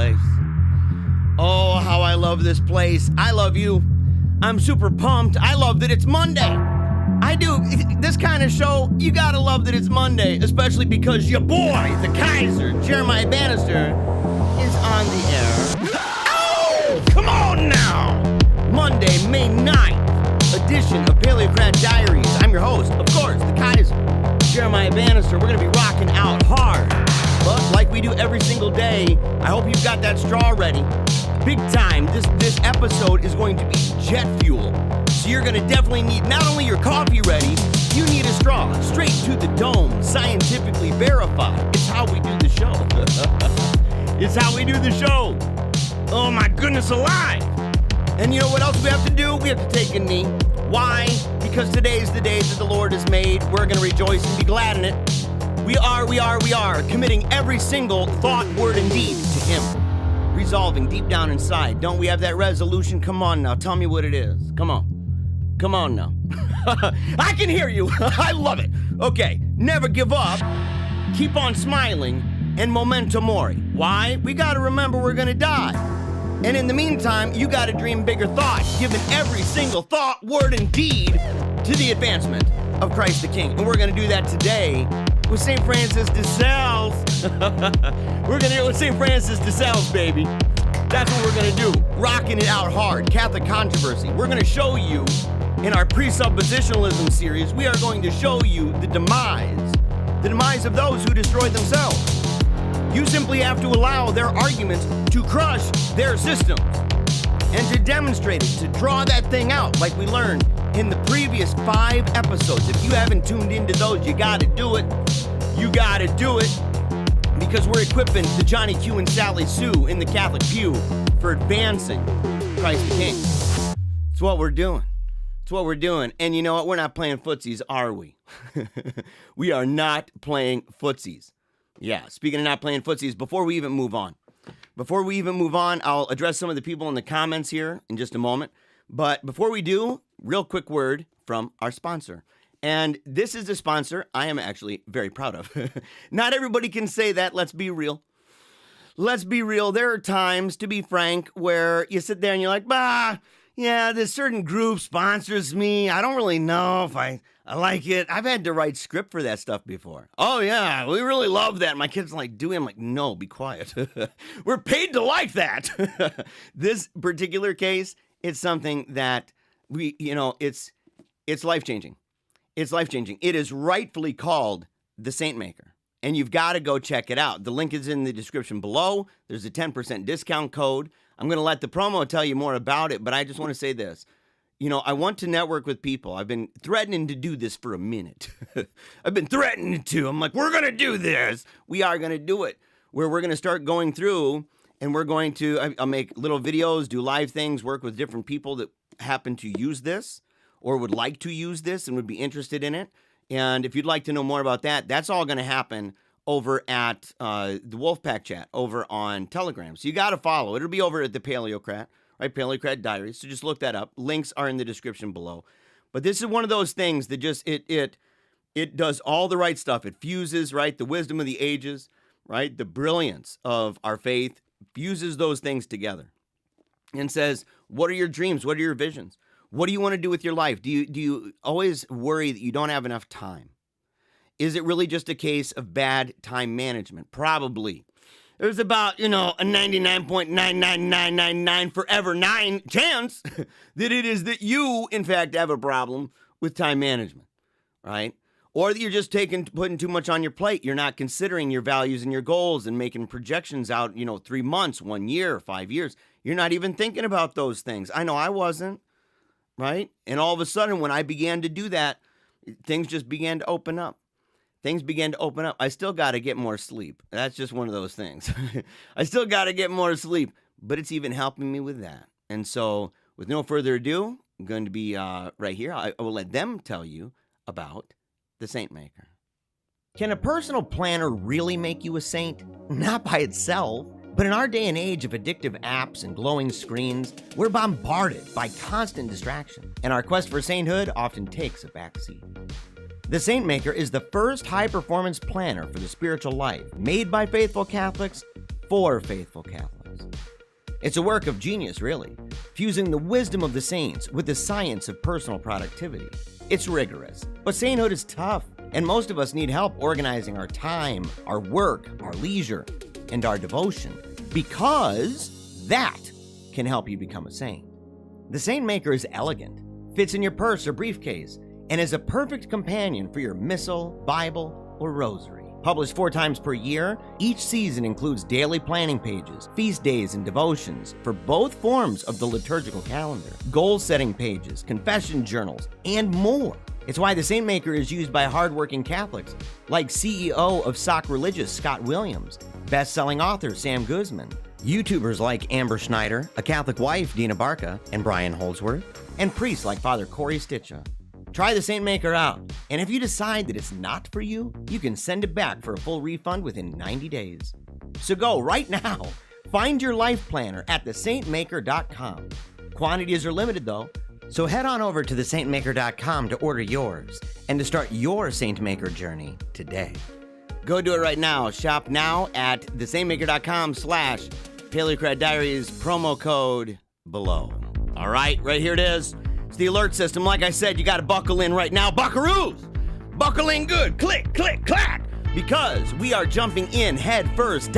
place. Oh, how I love this place. I love you. I'm super pumped. I love that it's Monday. I do. This kind of show, you gotta love that it's Monday, especially because your boy, the Kaiser, Jeremiah Bannister, is on the air. Oh, come on now! Monday, May 9th, edition of PaleocratDiaries. I'm your host, of course, the Kaiser, Jeremiah Bannister. We're gonna be rocking out hard. But like we do every single day, I hope you've got that straw ready. Big time. This episode is going to be jet fuel. So you're gonna definitely need not only your coffee ready, you need a straw. Straight to the dome, scientifically verified. It's how we do the show. It's how we do the show. Oh my goodness alive. And you know what else we have to do? We have to take a knee. Why? Because today is the day that the Lord has made. We're gonna rejoice and be glad in it. We are committing every single thought, word, and deed to Him. Resolving deep down inside. Don't we have that resolution? Come on now, tell me what it is. Come on now. I can hear you. I love it. Okay, never give up. Keep on smiling. And memento mori. Why? We gotta remember we're gonna die. And in the meantime, you gotta dream bigger thoughts, giving every single thought, word, and deed to the advancement of Christ the King. And we're gonna do that today with St. Francis de Sales. We're gonna do it with St. Francis de Sales, baby. That's what we're gonna do. Rocking it out hard. Catholic controversy. We're gonna show you in our presuppositionalism series, we are going to show you the demise of those who destroy themselves. You simply have to allow their arguments to crush their systems and to demonstrate it, to draw that thing out like we learned in the previous 5 episodes. If you haven't tuned into those, you gotta do it. You gotta do it because we're equipping the Johnny Q and Sally Sue in the Catholic pew for advancing Christ the King. It's what we're doing. It's what we're doing. And you know what? We're not playing footsies, are we? We are not playing footsies. Yeah, speaking of not playing footsies, before we even move on, I'll address some of the people in the comments here in just a moment. But before we do, real quick word from our sponsor. And this is a sponsor I am actually very proud of. Not everybody can say that. Let's be real. There are times, to be frank, where you sit there and you're like, yeah, this certain group sponsors me. I don't really know if I like it. I've had to write script for that stuff before. Oh, yeah, we really love that. My kids are like, Dewey, I'm like, no, be quiet. We're paid to like that. This particular case, it's something that it's life-changing. It's life-changing. It is rightfully called the SAINTMAKER, and you've got to go check it out. The link is in the description below. There's a 10% discount code. I'm going to let the promo tell you more about it, but I just want to say this. I want to network with people. I've been threatening to do this for a minute. I've been threatening to. I'm like, we're going to do this. We are going to do it, where we're going to start going through, and we're going to, I'll make little videos, do live things, work with different people that happen to use this or would like to use this and would be interested in it. And if you'd like to know more about that, that's all going to happen over at the Wolfpack chat over on Telegram. So you got to follow. It'll be over at the Paleocrat, right? PaleocratDiaries. So just look that up. Links are in the description below. But this is one of those things that just, it does all the right stuff. It fuses, right? The wisdom of the ages, right? The brilliance of our faith fuses those things together and says, what are your dreams? What are your visions? What do you want to do with your life? Do you always worry that you don't have enough time? Is it really just a case of bad time management? Probably. There's about, a 99.99999 forever 9 chance that it is that you, in fact, have a problem with time management, right? Or that you're just putting too much on your plate. You're not considering your values and your goals and making projections out, 3 months, 1 year, 5 years. You're not even thinking about those things. I know I wasn't, right? And all of a sudden, when I began to do that, things just began to open up. I still got to get more sleep. That's just one of those things. I still got to get more sleep, but it's even helping me with that. And so, with no further ado, I'm going to be right here. I will let them tell you about the SAINTMAKER. Can a personal planner really make you a saint? Not by itself. But in our day and age of addictive apps and glowing screens, we're bombarded by constant distraction, and our quest for sainthood often takes a backseat. The SAINTMAKER is the first high-performance planner for the spiritual life, made by faithful Catholics for faithful Catholics. videos. It's a work of genius, really, fusing the wisdom of the saints with the science of personal productivity. It's rigorous, but sainthood is tough, and most of us need help organizing our time, our work, our leisure, and our devotion, because that can help you become a saint. The SAINTMAKER is elegant, fits in your purse or briefcase, and is a perfect companion for your missal, Bible, or rosary. Published 4 times per year, each season includes daily planning pages, feast days, and devotions for both forms of the liturgical calendar, goal-setting pages, confession journals, and more. It's why the SAINTMAKER is used by hardworking Catholics, like CEO of Sock Religious Scott Williams, best-selling author Sam Guzman, YouTubers like Amber Schneider, a Catholic wife Dina Barca, and Brian Holdsworth, and priests like Father Corey Stitcha. Try the SAINTMAKER out, and if you decide that it's not for you, you can send it back for a full refund within 90 days. So go right now. Find your life planner at thesaintmaker.com. Quantities are limited though, so head on over to thesaintmaker.com to order yours and to start your SAINTMAKER journey today. Go do it right now. Shop now at thesaintmaker.com/PaleocratDiaries, promo code below. All right, right here it is. It's the alert system. Like I said, you got to buckle in right now. Buckaroos! Buckle in good. Click, click, clack! Because we are jumping in head first,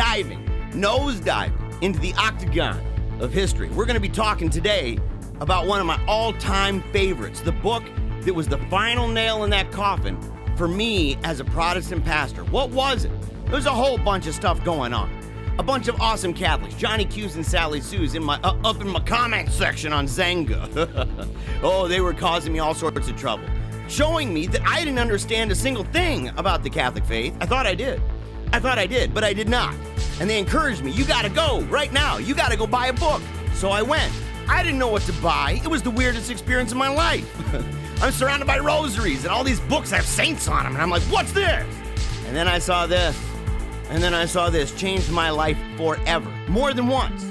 nose diving into the octagon of history. We're going to be talking today about one of my all-time favorites, the book that was the final nail in that coffin for me as a Protestant pastor. What was it? There's a whole bunch of stuff going on. A bunch of awesome Catholics, Johnny Q's and Sally Sue's up in my comment section on Zenga. Oh, they were causing me all sorts of trouble, showing me that I didn't understand a single thing about the Catholic faith. I thought I did, but I did not. And they encouraged me, you gotta go right now. You gotta go buy a book. So I went. I didn't know what to buy. It was the weirdest experience of my life. I'm surrounded by rosaries and all these books have saints on them. And I'm like, what's this? And then I saw this. And then I saw this, changed my life forever. More than once.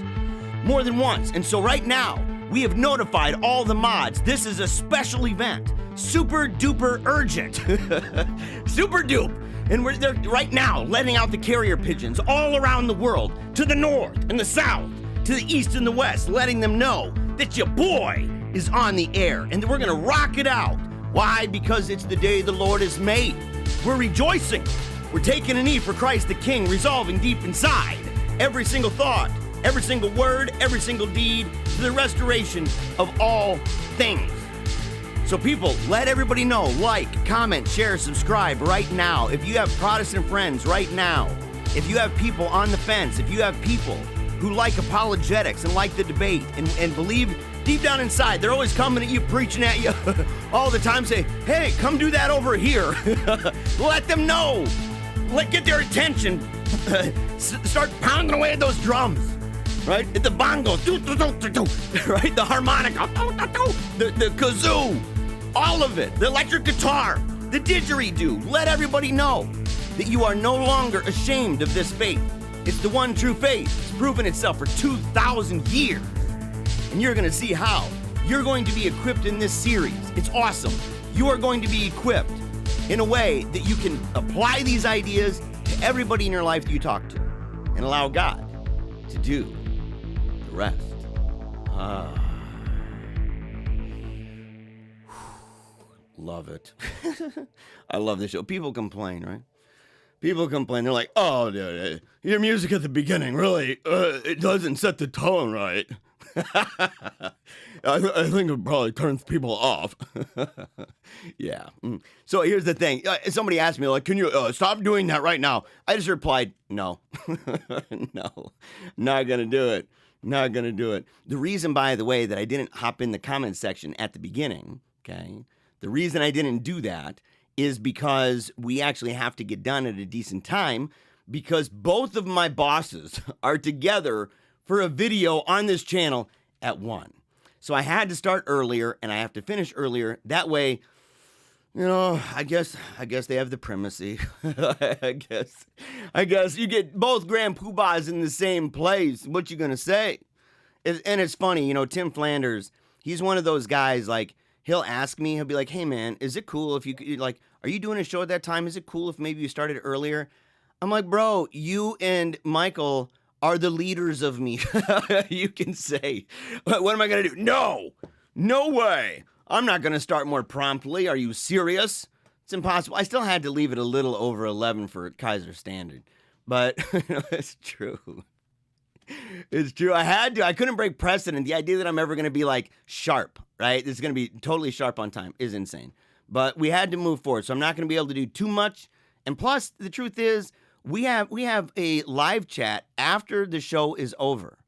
And so right now, we have notified all the mods. This is a special event. Super duper urgent. Super dupe. And they're right now letting out the carrier pigeons all around the world, to the north and the south, to the east and the west, letting them know that your boy is on the air. And we're gonna rock it out. Why? Because it's the day the Lord has made. We're rejoicing. We're taking a knee for Christ the King, resolving deep inside every single thought, every single word, every single deed to the restoration of all things. So people, let everybody know, like, comment, share, subscribe right now. If you have Protestant friends right now, if you have people on the fence, if you have people who like apologetics and like the debate and believe deep down inside, they're always coming at you, preaching at you all the time, say, hey, come do that over here. Let them know. Get their attention. Start pounding away at those drums, right? At the bongos, right? The harmonica, the kazoo, all of it. The electric guitar, the didgeridoo. Let everybody know that you are no longer ashamed of this faith. It's the one true faith. It's proven itself for 2,000 years. And you're going to see how. You're going to be equipped in this series. It's awesome. You are going to be equipped in a way that you can apply these ideas to everybody in your life that you talk to and allow God to do the rest. Love it. I love this show. People complain, right? People complain. They're like, oh, dude, your music at the beginning, really, it doesn't set the tone right. I think it probably turns people off. Yeah. So here's the thing. Somebody asked me, like, can you stop doing that right now? I just replied, no. No. Not going to do it. Not going to do it. The reason, by the way, that I didn't hop in the comment section at the beginning, okay, the reason I didn't do that is because we actually have to get done at a decent time because both of my bosses are together for a video on this channel at 1. So I had to start earlier and I have to finish earlier. That way, you know, I guess they have the primacy. I guess you get both Grand Poobahs in the same place. What you gonna say? And it's funny, you know, Tim Flanders, he's one of those guys, like, he'll ask me, he'll be like, hey man, is it cool if you, like, are you doing a show at that time? Is it cool if maybe you started earlier? I'm like, bro, you and Michael are the leaders of me. You can say, what am I going to do? No way. I'm not going to start more promptly. Are you serious? It's impossible. I still had to leave it a little over 11 for Kaiser Standard, but it's true. It's true. I had to. I couldn't break precedent. The idea that I'm ever going to be like sharp, right? It's going to be totally sharp on time is insane. But we had to move forward. So I'm not going to be able to do too much. And plus, the truth is, we have a live chat after the show is over.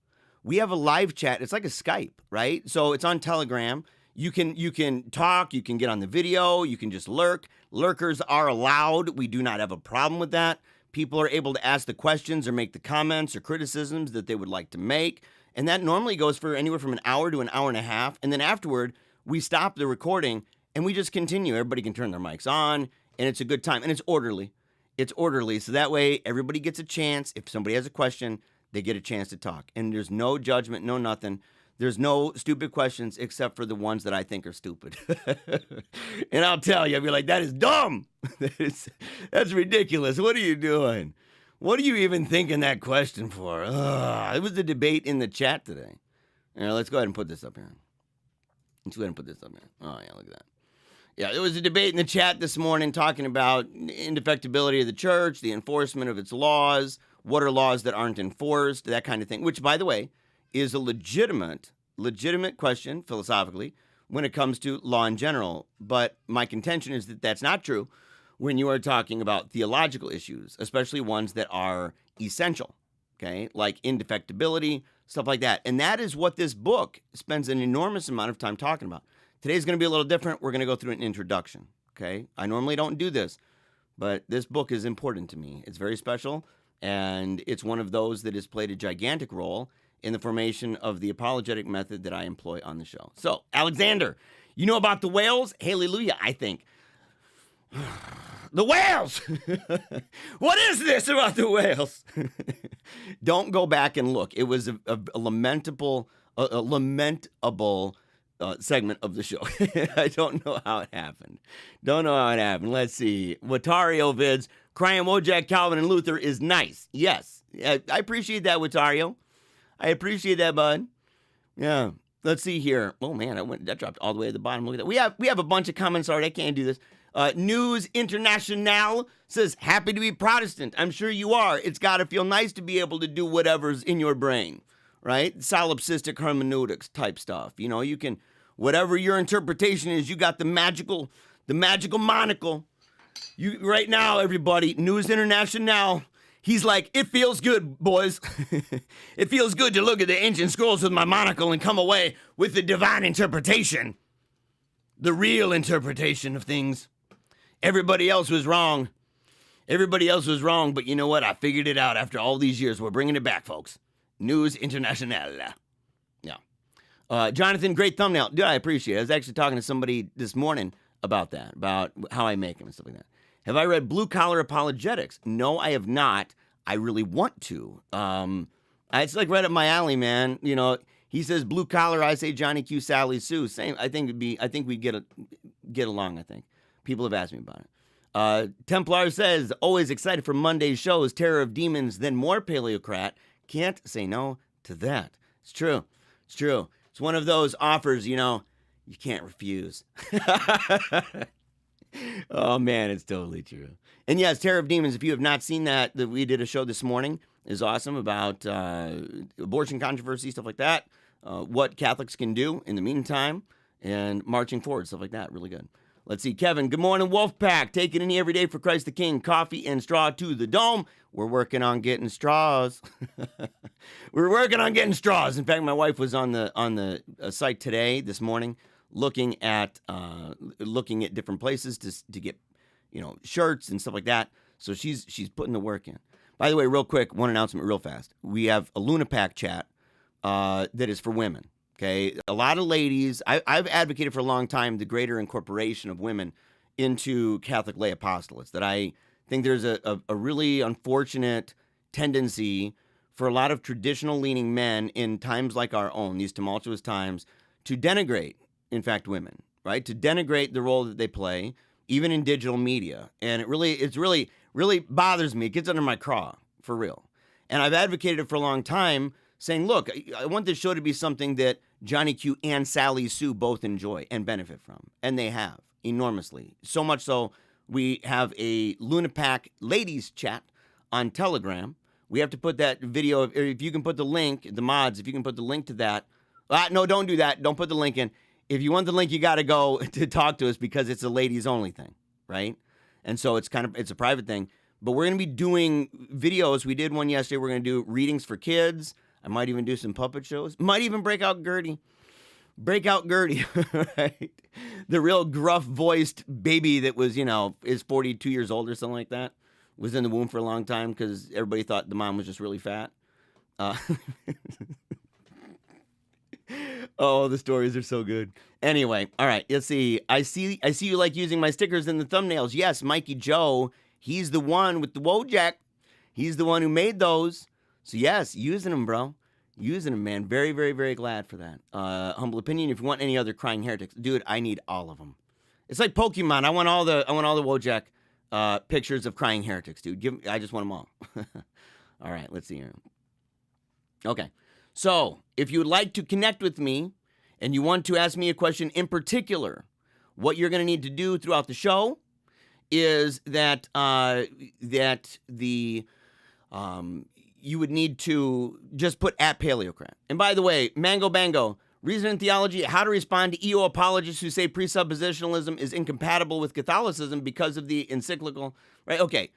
We have a live chat. It's like a Skype, right? So it's on Telegram. You can talk. You can get on the video. You can just lurk. Lurkers are allowed. We do not have a problem with that. People are able to ask the questions or make the comments or criticisms that they would like to make. And that normally goes for anywhere from an hour to an hour and a half. And then afterward, we stop the recording and we just continue. Everybody can turn their mics on and it's a good time. And it's orderly. It's orderly. So that way everybody gets a chance. If somebody has a question, they get a chance to talk. And there's no judgment, no nothing. There's no stupid questions except for the ones that I think are stupid. And I'll tell you, I'll be like, that is dumb. That's ridiculous. What are you doing? What are you even thinking that question for? It was a debate in the chat today. Let's go ahead and put this up here. Let's go ahead and put this up here. Oh, yeah, look at that. Yeah, there was a debate in the chat this morning talking about indefectibility of the church, the enforcement of its laws, what are laws that aren't enforced, that kind of thing, which, by the way, is a legitimate question philosophically when it comes to law in general. But my contention is that that's not true when you are talking about theological issues, especially ones that are essential, okay, like indefectibility, stuff like that. And that is what this book spends an enormous amount of time talking about. Today's going to be a little different. We're going to go through an introduction, okay? I normally don't do this, but this book is important to me. It's very special, and it's one of those that has played a gigantic role in the formation of the apologetic method that I employ on the show. So, Alexander, you know about the whales? Hallelujah, I think. The whales! What is this about the whales? Don't go back and look. It was a lamentable segment of the show. I don't know how it happened. Let's see. Watario vids. Crying Wojak, Calvin, and Luther is nice. Yes. I appreciate that, Watario. I appreciate that, bud. Yeah. Let's see here. Oh, man, that dropped all the way to the bottom. Look at that. We have a bunch of comments already. I can't do this. News International says, happy to be Protestant. I'm sure you are. It's got to feel nice to be able to do whatever's in your brain, right? Solipsistic hermeneutics type stuff. You know, you can, whatever your interpretation is, you got the magical monocle. You right now, everybody, News International. He's like, it feels good, boys. It feels good to look at the ancient scrolls with my monocle and come away with the divine interpretation. The real interpretation of things. Everybody else was wrong. But you know what? I figured it out after all these years. We're bringing it back, folks. News International. Yeah. Jonathan, great thumbnail. Dude, I appreciate it. I was actually talking to somebody this morning about that, about how I make them and stuff like that. Have I read Blue Collar Apologetics? No, I have not. I really want to. It's like right up my alley, man. You know, he says blue collar, I say Johnny Q, Sally Sue. Same. I think we'd get along. I think people have asked me about it. Templar says always excited for Monday's shows. Terror of Demons, then more Paleocrat. Can't say no to that. It's true. It's one of those offers, you know, you can't refuse. Oh, man, it's totally true. And yes, Terror of Demons, if you have not seen that we did a show this morning, is awesome about abortion controversy, stuff like that, what Catholics can do in the meantime, and marching forward, stuff like that. Really good. Let's see, Kevin, good morning, Wolfpack. Taking any every day for Christ the King. Coffee and straw to the dome. We're working on getting straws. We're working on getting straws. In fact, my wife was on the site this morning, looking at different places to get, you know, shirts and stuff like that. So she's putting the work in. By the way, real quick, one announcement real fast. We have a Lunapack chat that is for women. Okay, a lot of ladies. I've advocated for a long time the greater incorporation of women into Catholic lay apostolates. That I think there's a really unfortunate tendency for a lot of traditional leaning men in times like our own, these tumultuous times, to denigrate, in fact, women, right? To denigrate the role that they play, even in digital media. And it's really bothers me. It gets under my craw, for real. And I've advocated it for a long time, saying, look, I want this show to be something that Johnny Q and Sally Sue both enjoy and benefit from. And they have, enormously. So much so, we have a Lunapack ladies chat on Telegram. We have to put that video, if you can put the link, the mods, if you can put the link to that. No, don't do that. Don't put the link in. If you want the link, you got to go to talk to us because it's a ladies only thing, right? And so it's a private thing. But we're going to be doing videos. We did one yesterday. We're going to do readings for kids. I might even do some puppet shows. Might even break out Gertie. Right? The real gruff-voiced baby that was, is 42 years old or something like that. Was in the womb for a long time because everybody thought the mom was just really fat. Oh, the stories are so good. Anyway, all right, let's see. I see you like using my stickers in the thumbnails. Yes, Mikey Joe, he's the one with the Wojak. He's the one who made those. So yes, using them, bro. Using them, man. Very, very, very glad for that. Humble opinion. If you want any other crying heretics, dude, I need all of them. It's like Pokemon. I want all the Wojak pictures of crying heretics, dude. I just want them all. All right, let's see here. Okay. So, if you would like to connect with me and you want to ask me a question in particular, what you're going to need to do throughout the show is that you would need to just put at Paleocrat. And by the way, Mango Bango, Reason in Theology, how to respond to EO apologists who say presuppositionalism is incompatible with Catholicism because of the encyclical, right? Okay.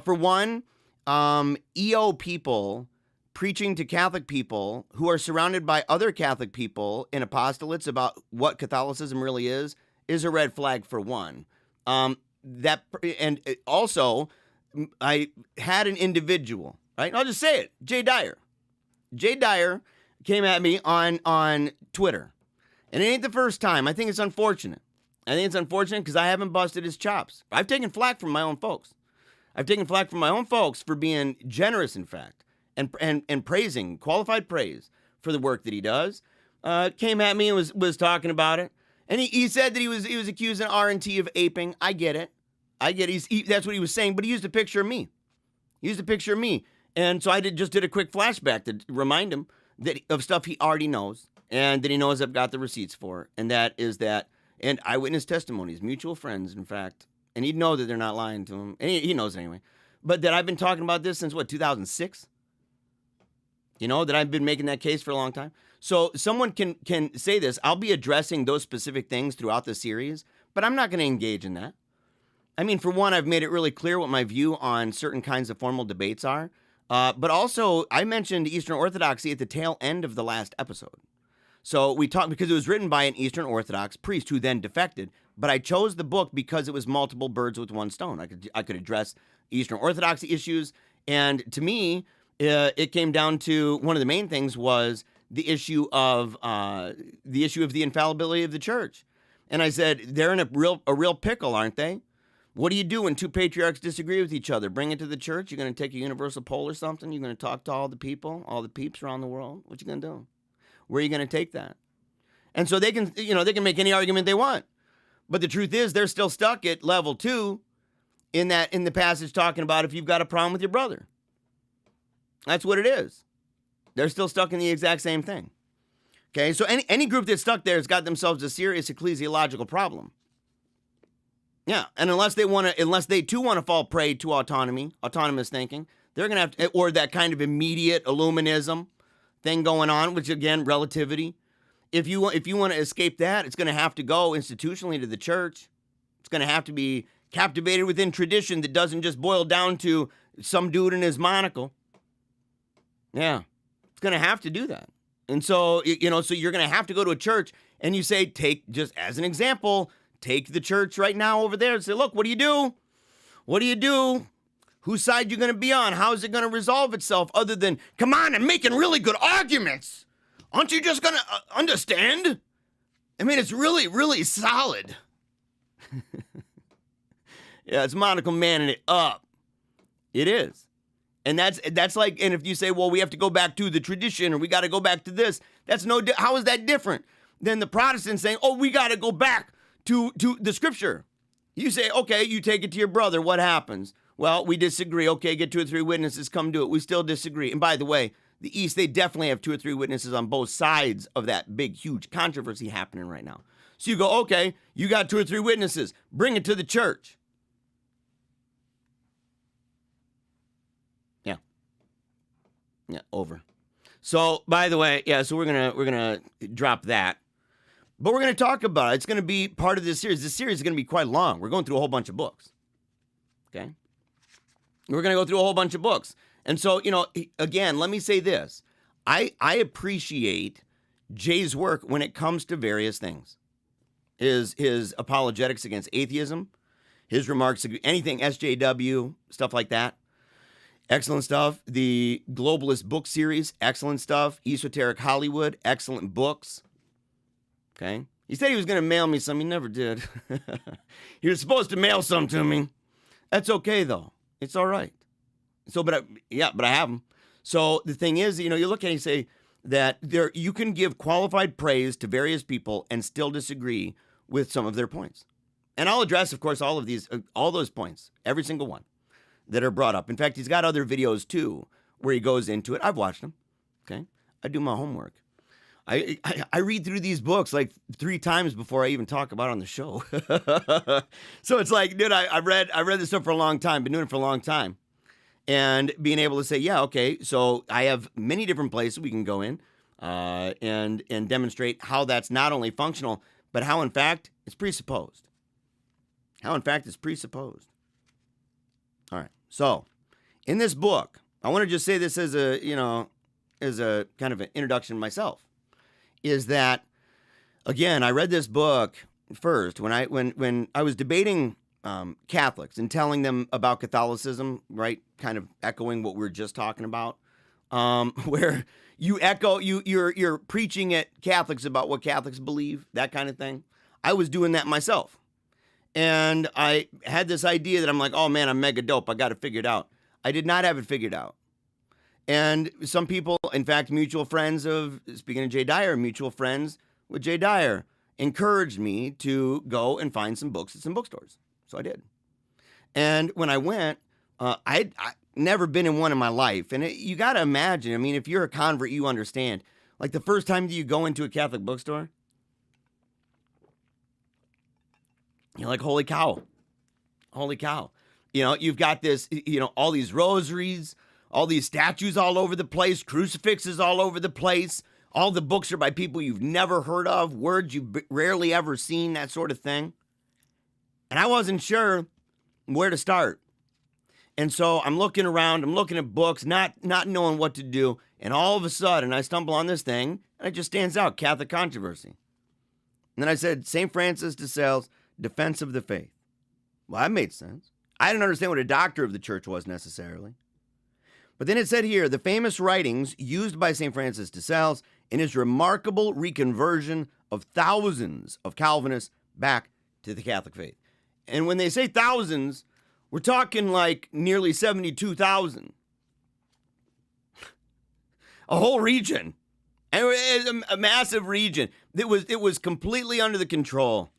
For one, EO people preaching to Catholic people who are surrounded by other Catholic people in apostolates about what Catholicism really is a red flag for one. Also, I had an individual, right? I'll just say it, Jay Dyer. Jay Dyer came at me on Twitter. And it ain't the first time. I think it's unfortunate. Because I haven't busted his chops. I've taken flack from my own folks. For being generous, in fact, and praising, qualified praise for the work that he does. Came at me and was talking about it. And he said that he was accusing R&T of aping. I get it. That's what he was saying, but he used a picture of me. And so I just did a quick flashback to remind him of stuff he already knows, and that he knows I've got the receipts for, and and eyewitness testimonies, mutual friends, in fact, and he'd know that they're not lying to him, and he knows anyway, but that I've been talking about this since, 2006? That I've been making that case for a long time. So someone can say this. I'll be addressing those specific things throughout the series, but I'm not going to engage in that. I mean, for one, I've made it really clear what my view on certain kinds of formal debates are. But also, I mentioned Eastern Orthodoxy at the tail end of the last episode. So we talked because it was written by an Eastern Orthodox priest who then defected. But I chose the book because it was multiple birds with one stone. I could address Eastern Orthodoxy issues, and to me, it came down to one of the main things was the issue of the infallibility of the church. And I said they're in a real pickle, aren't they? What do you do when two patriarchs disagree with each other? Bring it to the church? You're going to take a universal poll or something? You're going to talk to all the people, all the peeps around the world? What you going to do? Where are you going to take that? And so they can make any argument they want. But the truth is they're still stuck at level 2 in the passage talking about if you've got a problem with your brother. That's what it is. They're still stuck in the exact same thing. Okay, so any group that's stuck there has got themselves a serious ecclesiological problem. Yeah, and unless they too want to fall prey to autonomous thinking, they're going to have to, or that kind of immediate illuminism thing going on, which again, relativity. If you want to escape that, it's going to have to go institutionally to the church. It's going to have to be captivated within tradition that doesn't just boil down to some dude in his monocle. Yeah, it's going to have to do that. And so, so you're going to have to go to a church and you say, just as an example, take the church right now over there and say, look, what do you do? What do you do? Whose side you going to be on? How is it going to resolve itself other than, come on, I'm making really good arguments. Aren't you just going to understand? I mean, it's really, really solid. Yeah, it's Monocle manning it up. It is. And that's like, and if you say, well, we have to go back to the tradition or we got to go back to this, how is that different than the Protestants saying, oh, we got to go back to the scripture? You say, okay, you take it to your brother. What happens? Well, we disagree. Okay, get 2 or 3 witnesses, come do it. We still disagree. And by the way, the East, they definitely have 2 or 3 witnesses on both sides of that big, huge controversy happening right now. So you go, okay, you got 2 or 3 witnesses. Bring it to the church. Yeah. Yeah, over. So, by the way, yeah, so we're gonna drop that. But we're going to talk about it. It's going to be part of this series. This series is going to be quite long. We're going through a whole bunch of books. Okay? We're going to go through a whole bunch of books. And so, again, let me say this. I appreciate Jay's work when it comes to various things. His apologetics against atheism, his remarks, anything SJW, stuff like that. Excellent stuff. The Globalist book series, excellent stuff. Esoteric Hollywood, excellent books. Okay. He said he was going to mail me some. He never did. He was supposed to mail some to me. That's okay, though. It's all right. So, but I have them. So the thing is, you look at it and say that you can give qualified praise to various people and still disagree with some of their points. And I'll address, of course, all those points, every single one that are brought up. In fact, he's got other videos, too, where he goes into it. I've watched them. Okay. I do my homework. I read through these books like 3 times before I even talk about it on the show. So it's like, dude, I read this stuff for a long time, been doing it for a long time. And being able to say, yeah, okay, so I have many different places we can go in and demonstrate how that's not only functional, but how, in fact, it's presupposed. How, in fact, it's presupposed. All right. So in this book, I want to just say this as a kind of an introduction myself. Is that, again, I read this book first when I was debating Catholics and telling them about Catholicism, right? Kind of echoing what we were just talking about, where you're preaching at Catholics about what Catholics believe, that kind of thing. I was doing that myself. And I had this idea that I'm like, oh man, I'm mega dope. I got to figure it out. I did not have it figured out. And some people, in fact, mutual friends speaking of Jay Dyer, mutual friends with Jay Dyer, encouraged me to go and find some books at some bookstores. So I did. And when I went, I'd never been in one in my life. And you got to imagine, I mean, if you're a convert, you understand. Like the first time that you go into a Catholic bookstore, you're like, holy cow. Holy cow. You've got this, all these rosaries, all these statues all over the place, crucifixes all over the place. All the books are by people you've never heard of, words you've rarely ever seen, that sort of thing. And I wasn't sure where to start. And so I'm looking around, I'm looking at books, not knowing what to do. And all of a sudden, I stumble on this thing, and it just stands out, Catholic Controversy. And then I said, St. Francis de Sales, Defense of the Faith. Well, that made sense. I didn't understand what a doctor of the church was necessarily. But then it said here, the famous writings used by St. Francis de Sales in his remarkable reconversion of thousands of Calvinists back to the Catholic faith. And when they say thousands, we're talking like nearly 72,000. A whole region. And a massive region. It was completely under the control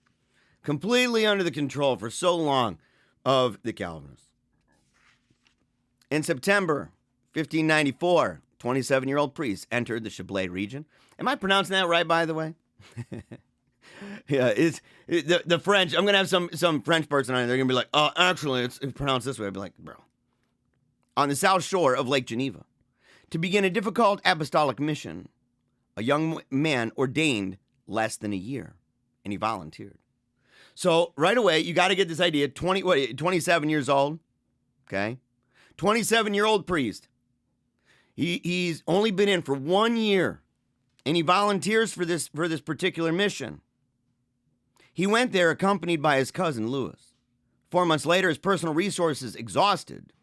for so long of the Calvinists. In September 1594, 27-year-old priest entered the Chablais region. Am I pronouncing that right, by the way? Yeah, the French. I'm going to have some French person on it. They're going to be like, oh, actually, it's pronounced this way. I'd be like, bro. On the south shore of Lake Geneva, to begin a difficult apostolic mission, a young man ordained less than a year, and he volunteered. So right away, you got to get this idea. 27 years old, okay? 27-year-old priest. He's only been in for 1 year, and he volunteers for this particular mission. He went there accompanied by his cousin, Louis. 4 months later, his personal resources exhausted,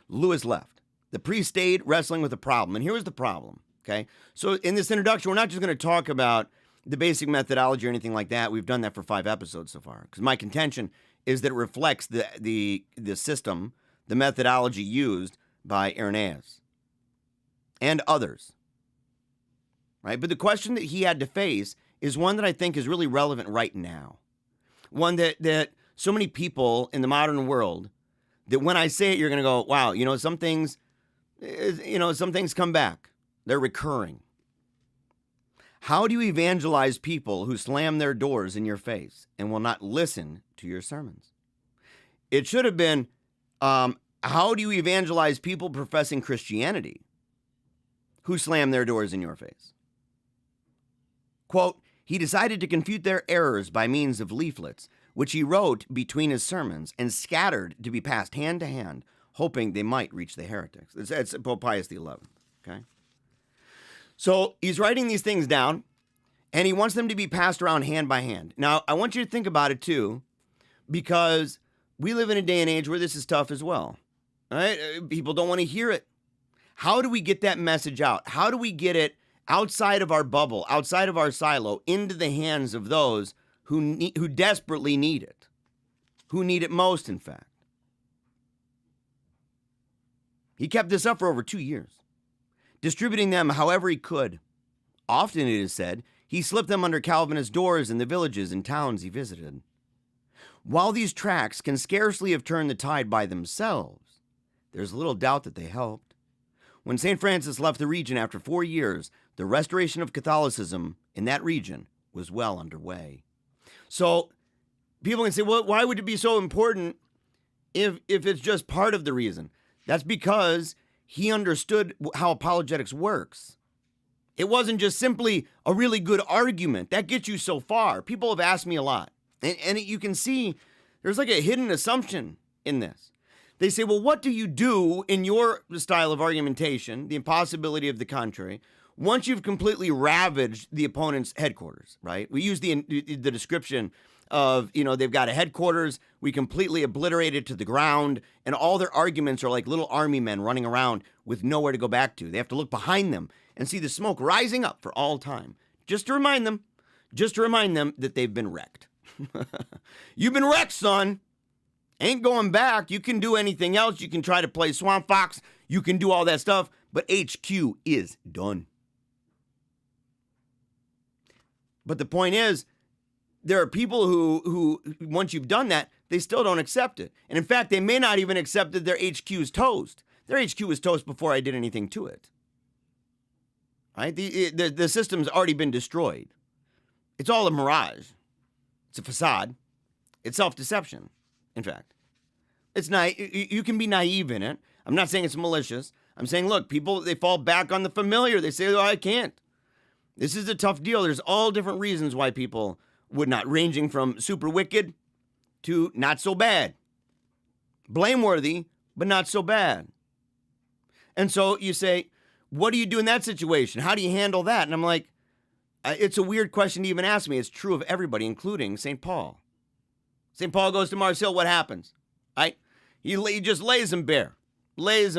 Louis left. The priest stayed wrestling with a problem, and here was the problem, okay? So in this introduction, we're not just going to talk about the basic methodology or anything like that. We've done that for 5 episodes so far, because my contention is that it reflects the system, the methodology used by Irenaeus and others, right? But the question that he had to face is one that I think is really relevant right now. One that so many people in the modern world, that when I say it, you're going to go, wow, some things come back. They're recurring. How do you evangelize people who slam their doors in your face and will not listen to your sermons? It should have been, how do you evangelize people professing Christianity who slam their doors in your face? Quote, he decided to confute their errors by means of leaflets, which he wrote between his sermons and scattered to be passed hand to hand, hoping they might reach the heretics. It's Pope Pius XI, okay? So he's writing these things down, and he wants them to be passed around hand by hand. Now, I want you to think about it, too, because we live in a day and age where this is tough as well. All right? People don't want to hear it. How do we get that message out? How do we get it outside of our bubble, outside of our silo, into the hands of those who desperately need it, who need it most, in fact? He kept this up for over 2 years, distributing them however he could. Often, it is said, he slipped them under Calvinist doors in the villages and towns he visited. While these tracts can scarcely have turned the tide by themselves, there's little doubt that they helped. When St. Francis left the region after 4 years, the restoration of Catholicism in that region was well underway. So people can say, well, why would it be so important if it's just part of the reason? That's because he understood how apologetics works. It wasn't just simply a really good argument. That gets you so far. People have asked me a lot. And you can see there's like a hidden assumption in this. They say, well, what do you do in your style of argumentation, the impossibility of the contrary, once you've completely ravaged the opponent's headquarters, right? We use the description of, they've got a headquarters, we completely obliterate it to the ground, and all their arguments are like little army men running around with nowhere to go back to. They have to look behind them and see the smoke rising up for all time, just to remind them that they've been wrecked. You've been wrecked, son. Ain't going back. You can do anything else. You can try to play Swamp Fox. You can do all that stuff, but HQ is done. But the point is, there are people who once you've done that, they still don't accept it. And in fact, they may not even accept that their HQ is toast. Their HQ was toast before I did anything to it. Right? The system's already been destroyed. It's all a mirage. It's a facade. It's self-deception, in fact. It's you can be naive in it. I'm not saying it's malicious. I'm saying, look, people, they fall back on the familiar. They say, oh, I can't. This is a tough deal. There's all different reasons why people would not, ranging from super wicked to not so bad. Blameworthy, but not so bad. And so you say, what do you do in that situation? How do you handle that? And I'm like, it's a weird question to even ask me. It's true of everybody, including St. Paul. St. Paul goes to Mars Hill, what happens? Right? He just lays them bare. Lays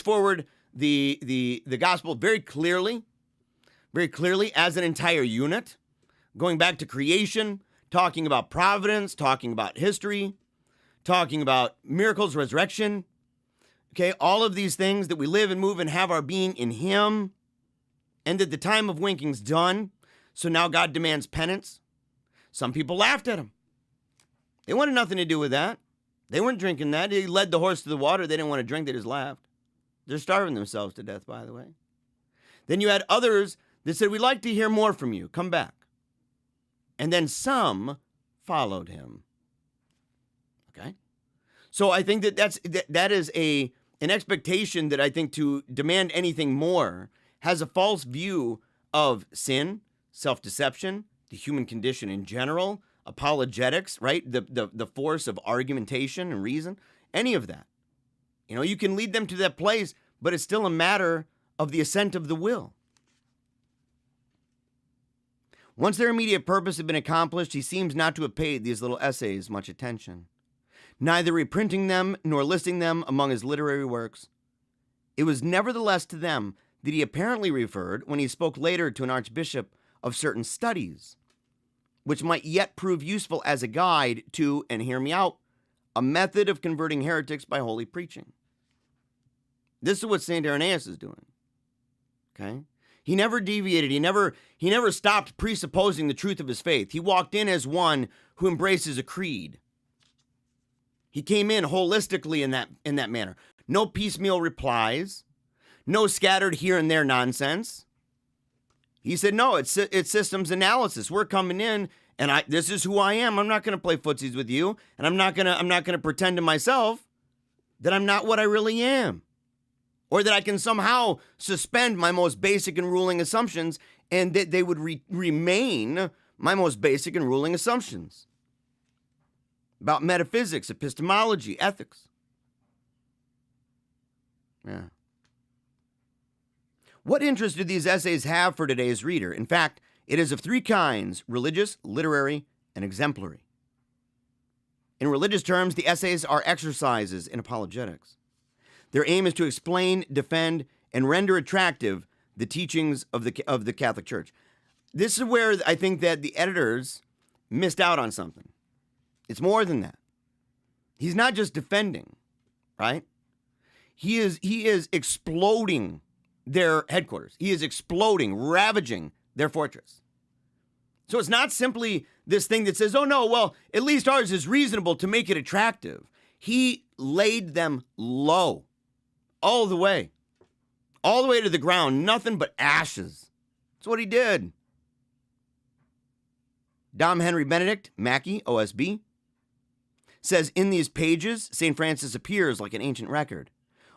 forward the gospel very clearly as an entire unit, going back to creation, talking about providence, talking about history, talking about miracles, resurrection. Okay, all of these things that we live and move and have our being in him, and that the time of winking's done, so now God demands penance. Some people laughed at him. They wanted nothing to do with that. They weren't drinking that. He led the horse to the water. They didn't want to drink. They just laughed. They're starving themselves to death, by the way. Then you had others that said, we'd like to hear more from you. Come back. And then some followed him. Okay? So I think that is an expectation that I think to demand anything more has a false view of sin, self-deception, the human condition in general, apologetics, right? The force of argumentation and reason, any of that. You can lead them to that place, but it's still a matter of the assent of the will. Once their immediate purpose had been accomplished, he seems not to have paid these little essays much attention, neither reprinting them nor listing them among his literary works. It was nevertheless to them that he apparently referred when he spoke later to an archbishop of certain studies, which might yet prove useful as a guide to, and hear me out, a method of converting heretics by holy preaching. This is what St. Irenaeus is doing. Okay? He never deviated. He never stopped presupposing the truth of his faith. He walked in as one who embraces a creed. He came in holistically in that manner. No piecemeal replies, no scattered here and there nonsense. He said, no, it's systems analysis. We're coming in, and this is who I am. I'm not going to play footsies with you, and I'm not going to pretend to myself that I'm not what I really am, or that I can somehow suspend my most basic and ruling assumptions, and that they would remain my most basic and ruling assumptions about metaphysics, epistemology, ethics. Yeah. What interest do these essays have for today's reader? In fact, it is of three kinds: religious, literary, and exemplary. In religious terms, the essays are exercises in apologetics. Their aim is to explain, defend, and render attractive the teachings of the Catholic Church. This is where I think that the editors missed out on something. It's more than that. He's not just defending, right? He is exploding their headquarters. He is exploding, ravaging their fortress. So it's not simply this thing that says, oh no, well, at least ours is reasonable to make it attractive. He laid them low, all the way to the ground, nothing but ashes. That's what he did. Dom Henry Benedict, Mackey, OSB, says, in these pages, St. Francis appears like an ancient record,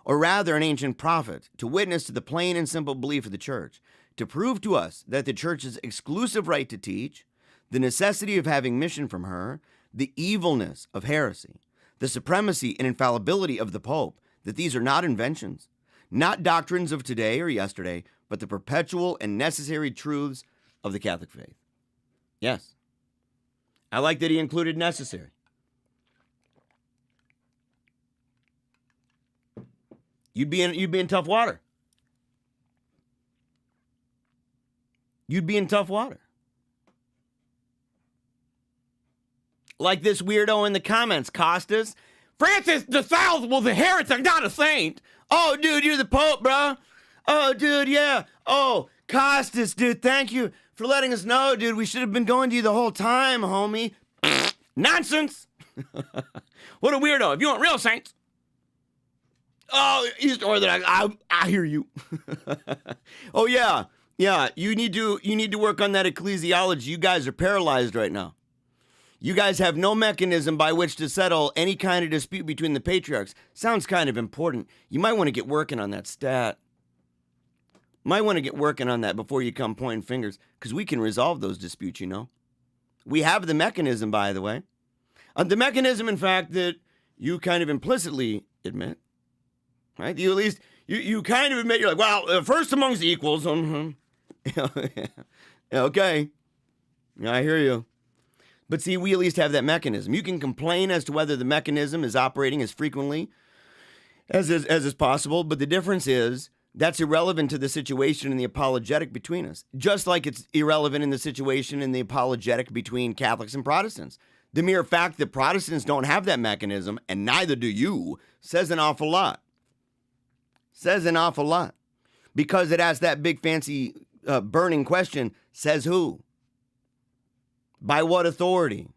or rather an ancient prophet, to witness to the plain and simple belief of the Church, to prove to us that the Church's exclusive right to teach, the necessity of having mission from her, the evilness of heresy, the supremacy and infallibility of the Pope, that these are not inventions, not doctrines of today or yesterday, but the perpetual and necessary truths of the Catholic faith. Yes. I like that he included necessary. You'd be in tough water. You'd be in tough water. Like this weirdo in the comments, Costas. Francis de Sales was a heretic, not a saint. Oh, dude, you're the Pope, bro. Oh, dude, yeah. Oh, Costas, dude, thank you for letting us know, dude. We should have been going to you the whole time, homie. Nonsense. What a weirdo. If you want real saints. Oh, East Orthodox. I hear you. Oh, yeah. Yeah, you need to work on that ecclesiology. You guys are paralyzed right now. You guys have no mechanism by which to settle any kind of dispute between the patriarchs. Sounds kind of important. You might want to get working on that stat. Might want to get working on that before you come pointing fingers, because we can resolve those disputes, you know. We have the mechanism, by the way. The mechanism, in fact, that you kind of implicitly admit. Right? You at least, you kind of admit, you're like, well, first amongst equals. Okay. Yeah, I hear you. But see, we at least have that mechanism. You can complain as to whether the mechanism is operating as frequently as is possible, but the difference is that's irrelevant to the situation in the apologetic between us, just like it's irrelevant in the situation in the apologetic between Catholics and Protestants. The mere fact that Protestants don't have that mechanism, and neither do you, says an awful lot. Says an awful lot. Because it asks that big fancy burning question, says who? By what authority?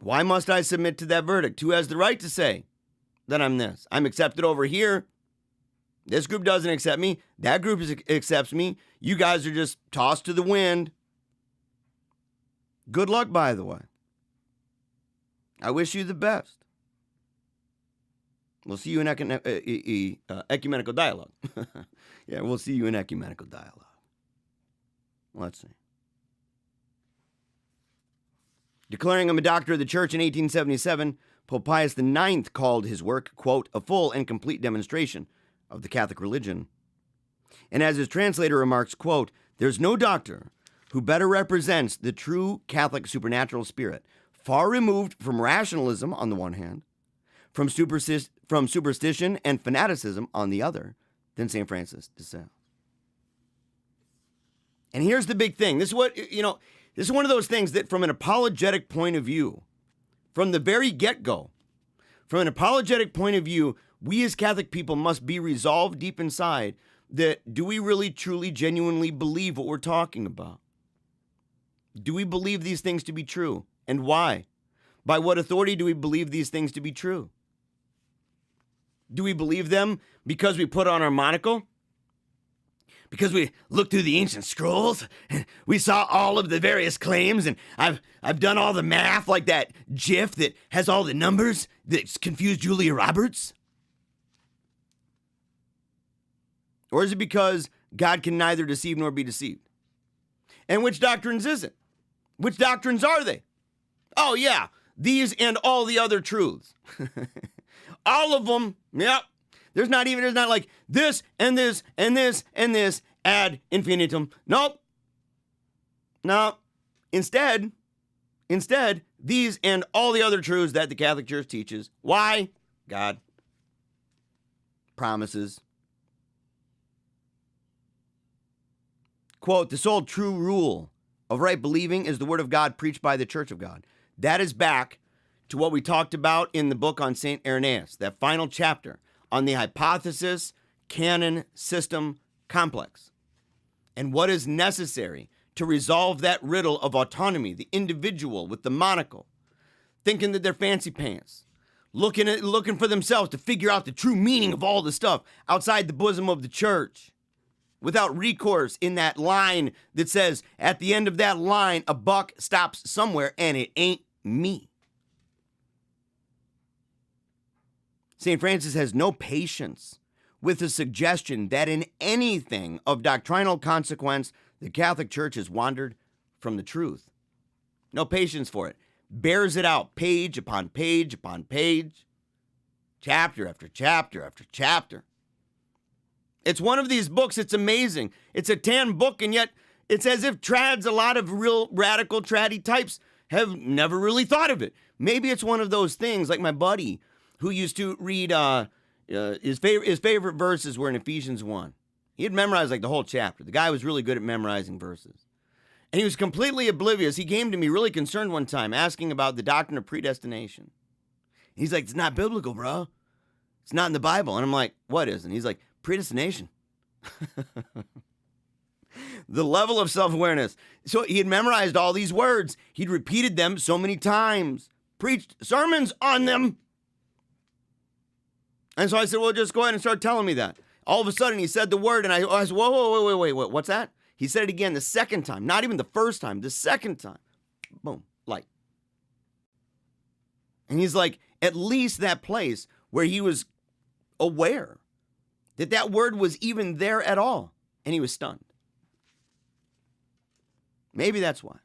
Why must I submit to that verdict? Who has the right to say that I'm this? I'm accepted over here. This group doesn't accept me. That group accepts me. You guys are just tossed to the wind. Good luck, by the way. I wish you the best. We'll see you in ecumenical dialogue. Yeah, we'll see you in ecumenical dialogue. Let's see. Declaring him a doctor of the church in 1877, Pope Pius IX called his work, quote, a full and complete demonstration of the Catholic religion. And as his translator remarks, quote, there's no doctor who better represents the true Catholic supernatural spirit, far removed from rationalism on the one hand, from superstition and fanaticism on the other, than St. Francis de Sales. And here's the big thing. This is what, this is one of those things that from an apologetic point of view, from the very get-go, from an apologetic point of view, we as Catholic people must be resolved deep inside that do we really, truly, genuinely believe what we're talking about? Do we believe these things to be true? And why? By what authority do we believe these things to be true? Do we believe them because we put on our monocle? Because we looked through the ancient scrolls and we saw all of the various claims, and I've done all the math like that GIF that has all the numbers that's confused Julia Roberts? Or is it because God can neither deceive nor be deceived? And which doctrines is it? Which doctrines are they? Oh yeah, these and all the other truths. All of them, yep. There's not like this and this and this and this ad infinitum. Nope. No. Instead, these and all the other truths that the Catholic Church teaches. Why? God. Promises. Quote, the sole true rule of right believing is the word of God preached by the Church of God. That is back to what we talked about in the book on St. Irenaeus, that final chapter on the hypothesis, canon, system, complex, and what is necessary to resolve that riddle of autonomy, the individual with the monocle, thinking that they're fancy pants, looking for themselves to figure out the true meaning of all the stuff outside the bosom of the church, without recourse in that line that says, at the end of that line, a buck stops somewhere, and it ain't me. St. Francis has no patience with the suggestion that in anything of doctrinal consequence, the Catholic Church has wandered from the truth. No patience for it. Bears it out page upon page upon page, chapter after chapter after chapter. It's one of these books, it's amazing. It's a tan book, and yet it's as if trads, a lot of real radical traddy types, have never really thought of it. Maybe it's one of those things like my buddy who used to read his favorite verses were in Ephesians 1. He had memorized like the whole chapter. The guy was really good at memorizing verses. And he was completely oblivious. He came to me really concerned one time asking about the doctrine of predestination. He's like, it's not biblical, bro. It's not in the Bible. And I'm like, what is? And he's like, predestination. The level of self-awareness. So he had memorized all these words. He'd repeated them so many times, preached sermons on them. And so I said, well, just go ahead and start telling me that. All of a sudden, he said the word, and I said, wait, what's that? He said it again the second time, not even the first time, the second time. Boom, light. And he's like, at least that place where he was aware that that word was even there at all, and he was stunned. Maybe that's why.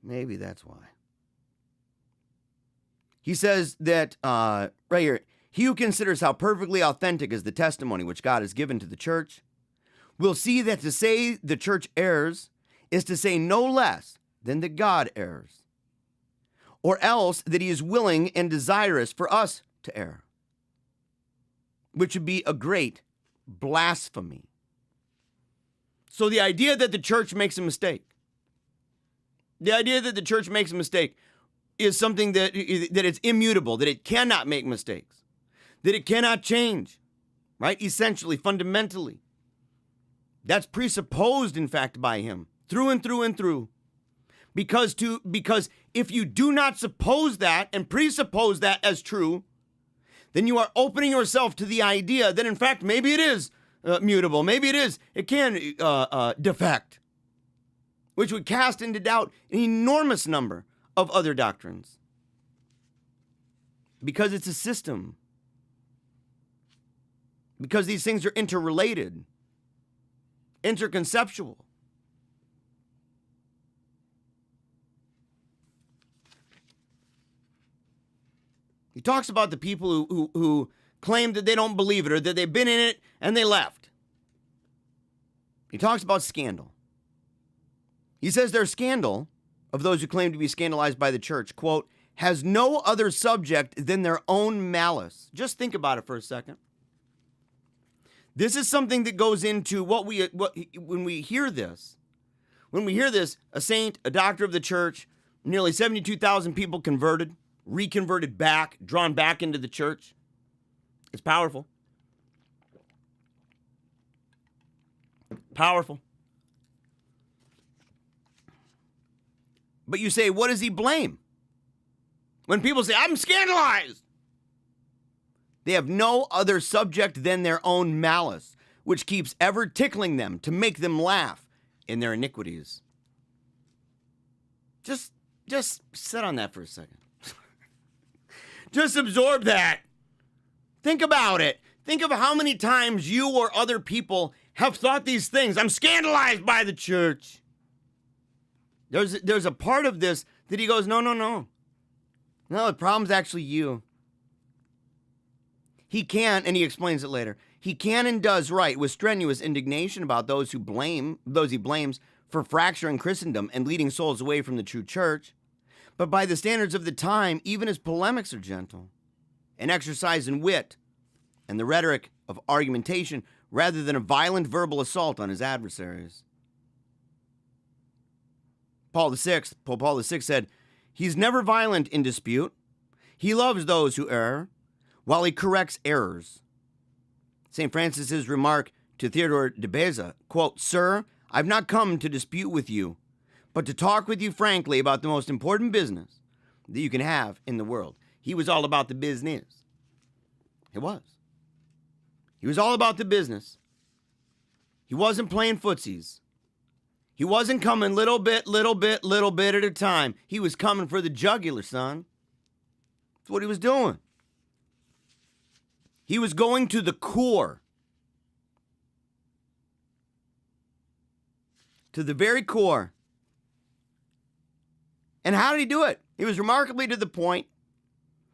Maybe that's why. He says that, right here, he who considers how perfectly authentic is the testimony which God has given to the church will see that to say the church errs is to say no less than that God errs, or else that he is willing and desirous for us to err, which would be a great blasphemy. So the idea that the church makes a mistake, is something that it's immutable, that it cannot make mistakes, that it cannot change, right? Essentially, fundamentally. That's presupposed, in fact, by him, through and through and through. Because if you do not suppose that and presuppose that as true, then you are opening yourself to the idea that, in fact, maybe it is mutable. Maybe it can defect, which would cast into doubt an enormous number of other doctrines. Because it's a system. Because these things are interrelated, interconceptual. He talks about the people who claim that they don't believe it or that they've been in it and they left. He talks about scandal. He says their scandal, of those who claim to be scandalized by the church, quote, has no other subject than their own malice. Just think about it for a second. This is something that goes into when we hear this, a saint, a doctor of the church, nearly 72,000 people converted, reconverted back, drawn back into the church. It's powerful. Powerful. But you say, what does he blame? When people say, I'm scandalized, they have no other subject than their own malice, which keeps ever tickling them to make them laugh in their iniquities. Just sit on that for a second. Just absorb that. Think about it. Think of how many times you or other people have thought these things. I'm scandalized by the church. There's a part of this that he goes, no. No, the problem's actually you. He can, and he explains it later, he can and does write with strenuous indignation about those he blames for fracturing Christendom and leading souls away from the true church. But by the standards of the time, even his polemics are gentle, an exercise in wit and the rhetoric of argumentation rather than a violent verbal assault on his adversaries. Pope Paul VI said, he's never violent in dispute. He loves those who err, while he corrects errors. St. Francis's remark to Theodore de Beza, quote, Sir, I've not come to dispute with you, but to talk with you frankly about the most important business that you can have in the world. He was all about the business. He was. He was all about the business. He wasn't playing footsies. He wasn't coming little bit at a time. He was coming for the jugular, son. That's what he was doing. He was going to the core. To the very core. And how did he do it? He was remarkably to the point.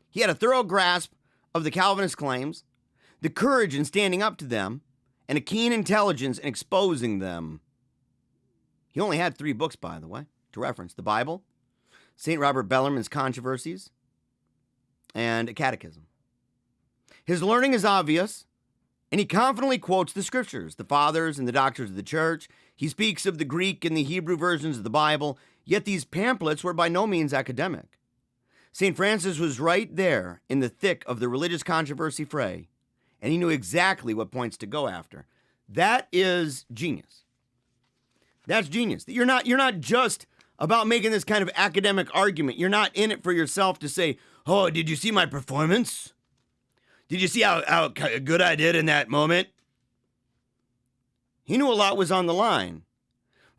He had a thorough grasp of the Calvinist claims, the courage in standing up to them, and a keen intelligence in exposing them. He only had 3 books, by the way, to reference. The Bible, St. Robert Bellarmine's Controversies, and a catechism. His learning is obvious, and he confidently quotes the scriptures, the fathers and the doctors of the church. He speaks of the Greek and the Hebrew versions of the Bible, yet these pamphlets were by no means academic. St. Francis was right there in the thick of the religious controversy fray, and he knew exactly what points to go after. That is genius. That's genius. You're not just about making this kind of academic argument. You're not in it for yourself to say, oh, did you see my performance? Did you see how good I did in that moment? He knew a lot was on the line,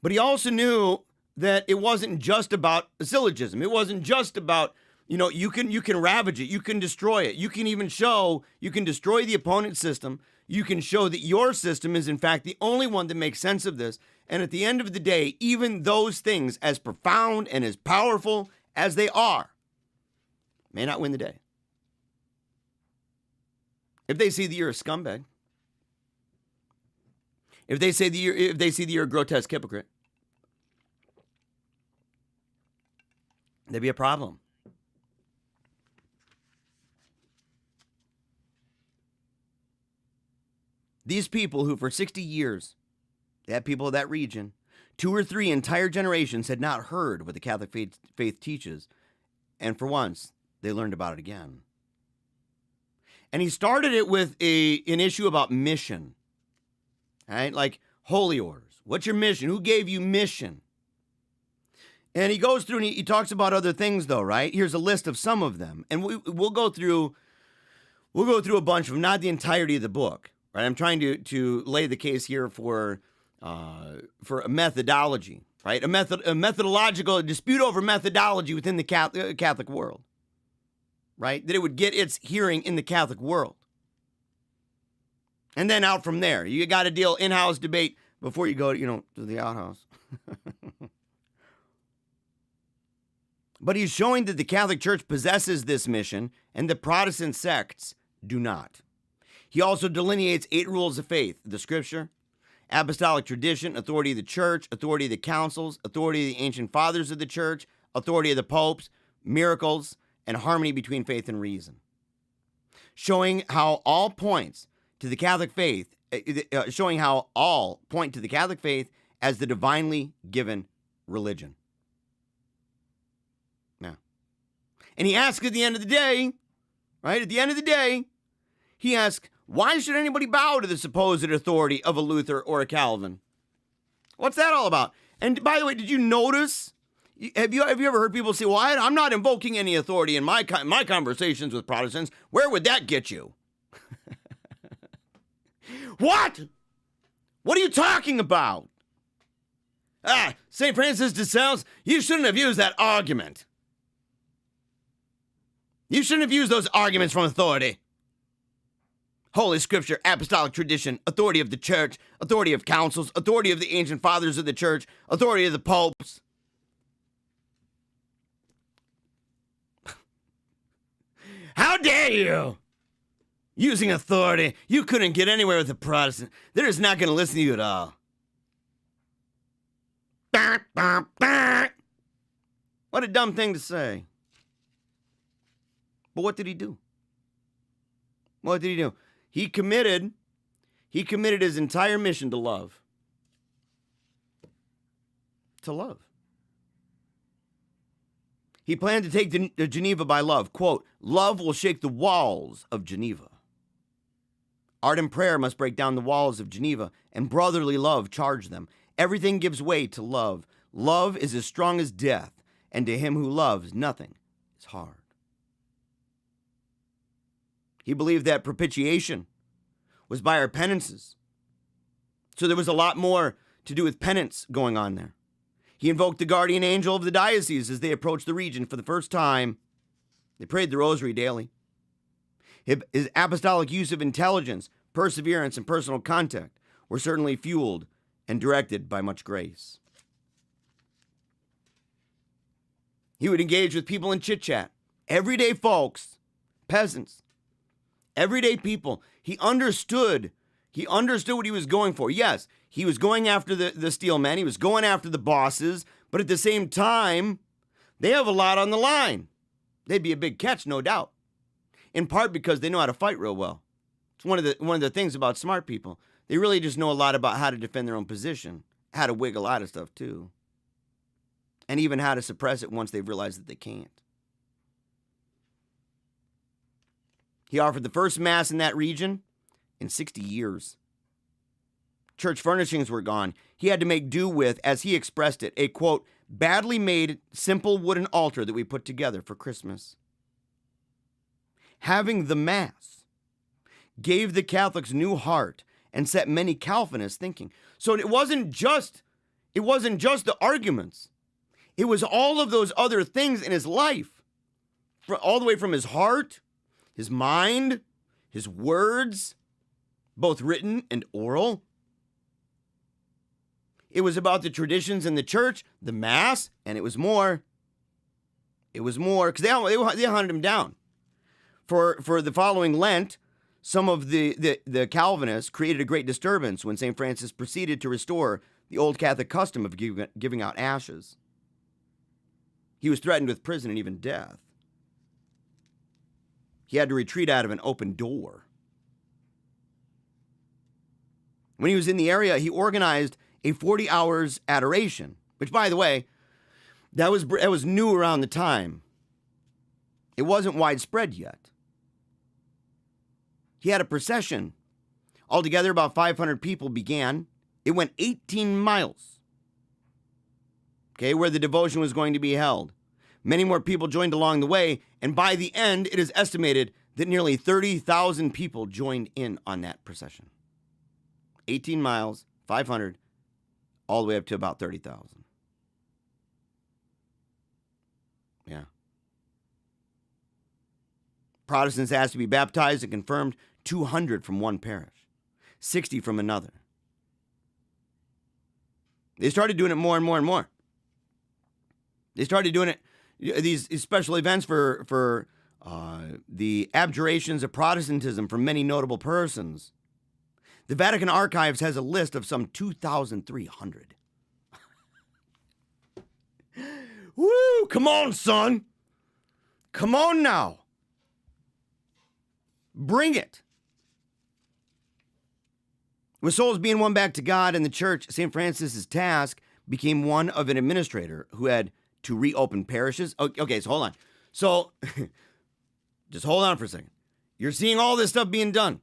but he also knew that it wasn't just about a syllogism. It wasn't just about, you can ravage it. You can destroy it. You can even show, you can destroy the opponent's system. You can show that your system is, in fact, the only one that makes sense of this. And at the end of the day, even those things, as profound and as powerful as they are, may not win the day. If they see that you're a scumbag, if they see that you're a grotesque hypocrite, there'd be a problem. These people who for 60 years, that people of that region, 2 or 3 entire generations had not heard what the Catholic faith teaches, and for once, they learned about it again. And he started it with an issue about mission, right? Like holy orders. What's your mission? Who gave you mission? And he goes through and he talks about other things, though, right? Here's a list of some of them, and we'll go through a bunch of them, not the entirety of the book, right? I'm trying to lay the case here for a methodology, right? A methodological dispute over methodology within the Catholic world. Right? That it would get its hearing in the Catholic world. And then out from there. You got to deal in-house debate before you go, to the outhouse. But he's showing that the Catholic Church possesses this mission and the Protestant sects do not. He also delineates 8 rules of faith: the Scripture, apostolic tradition, authority of the Church, authority of the councils, authority of the ancient fathers of the Church, authority of the popes, miracles, and harmony between faith and reason, showing how all point to the Catholic faith as the divinely given religion. Now, and he asks at the end of the day, right? At the end of the day, he asks, why should anybody bow to the supposed authority of a Luther or a Calvin? What's that all about? And by the way, did you notice? Have you ever heard people say, well, I'm not invoking any authority in my conversations with Protestants? Where would that get you? What? What are you talking about? St. Francis de Sales, you shouldn't have used that argument. You shouldn't have used those arguments from authority. Holy Scripture, apostolic tradition, authority of the church, authority of councils, authority of the ancient fathers of the church, authority of the popes. How dare you? Using authority. You couldn't get anywhere with a Protestant. They're just not going to listen to you at all. What a dumb thing to say. But what did he do? What did he do? He committed his entire mission to love. To love. He planned to take Geneva by love. Quote, love will shake the walls of Geneva. Ardent prayer must break down the walls of Geneva, and brotherly love charge them. Everything gives way to love. Love is as strong as death, and to him who loves, nothing is hard. He believed that propitiation was by our penances. So there was a lot more to do with penance going on there. He invoked the guardian angel of the diocese as they approached the region for the first time. They prayed the rosary daily. His apostolic use of intelligence, perseverance, and personal contact were certainly fueled and directed by much grace. He would engage with people in chit-chat. Everyday folks, peasants, everyday people. He understood what he was going for. Yes, he was going after the steel men. He was going after the bosses. But at the same time, they have a lot on the line. They'd be a big catch, no doubt. In part because they know how to fight real well. It's one of the things about smart people. They really just know a lot about how to defend their own position, how to wiggle out of stuff too, and even how to suppress it once they've realized that they can't. He offered the first mass in that region in 60 years. Church furnishings were gone. He had to make do with, as he expressed it, a, quote, badly made, simple wooden altar that we put together for Christmas. Having the Mass gave the Catholics new heart and set many Calvinists thinking. So it wasn't just the arguments. It was all of those other things in his life, all the way from his heart, his mind, his words, both written and oral. It was about the traditions in the church, the Mass, and it was more. It was more, because they hunted him down. For the following Lent, some of the Calvinists created a great disturbance when St. Francis proceeded to restore the old Catholic custom of giving out ashes. He was threatened with prison and even death. He had to retreat out of an open door. When he was in the area, he organized a 40 hours adoration, which, by the way, that was new around the time. It wasn't widespread yet. He had a procession. Altogether, about 500 people began. It went 18 miles, where the devotion was going to be held. Many more people joined along the way, and by the end, it is estimated that nearly 30,000 people joined in on that procession. 18 miles, 500, all the way up to about 30,000. Yeah. Protestants asked to be baptized and confirmed, 200 from one parish, 60 from another. They started doing it more and more and more. They started doing it, these special events for the abjurations of Protestantism from many notable persons. The Vatican Archives has a list of some 2,300. Woo! Come on, son. Come on now. Bring it. With souls being won back to God and the church, St. Francis's task became one of an administrator who had to reopen parishes. Okay, so hold on. So, just hold on for a second. You're seeing all this stuff being done.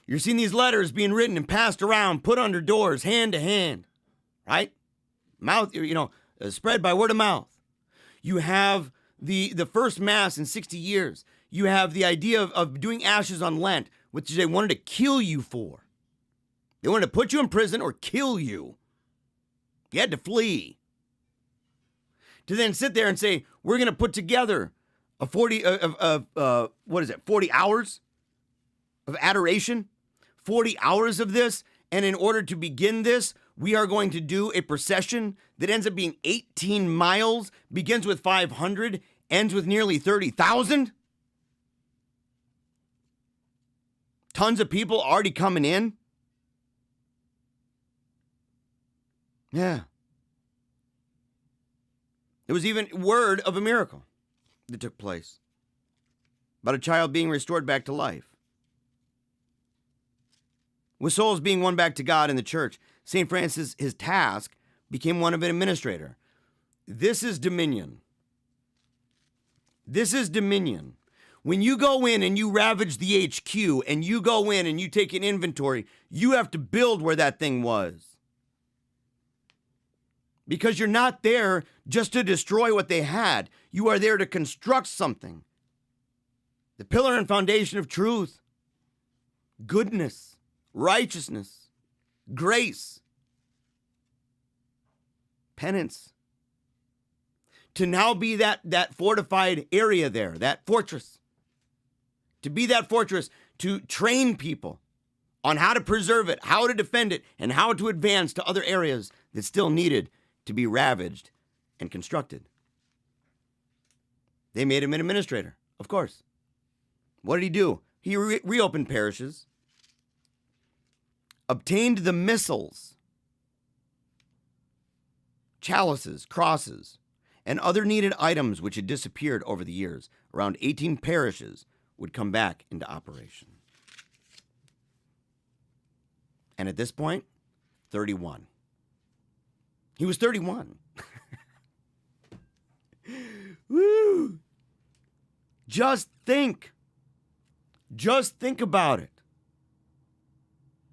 You're seeing these letters being written and passed around, put under doors, hand to hand, right? Mouth, spread by word of mouth. You have the first Mass in 60 years. You have the idea of doing ashes on Lent, which they wanted to kill you for. They wanted to put you in prison or kill you. You had to flee. To then sit there and say, we're going to put together a 40 hours of adoration, 40 hours of this, and in order to begin this, we are going to do a procession that ends up being 18 miles, begins with 500, ends with nearly 30,000. Tons of people already coming in. Yeah. There was even word of a miracle that took place about a child being restored back to life. With souls being won back to God in the church, St. Francis, his task became one of an administrator. This is dominion. This is dominion. When you go in and you ravage the HQ and you go in and you take an inventory, you have to build where that thing was. Because you're not there just to destroy what they had. You are there to construct something. The pillar and foundation of truth, goodness, righteousness, grace, penance. To now be that fortified area there, that fortress. To be that fortress, to train people on how to preserve it, how to defend it, and how to advance to other areas that still needed to be ravaged and constructed. They made him an administrator, of course. What did he do? He reopened parishes, obtained the missals, chalices, crosses, and other needed items which had disappeared over the years. Around 18 parishes would come back into operation. And at this point, 31. He was 31. Woo! Just think. Just think about it.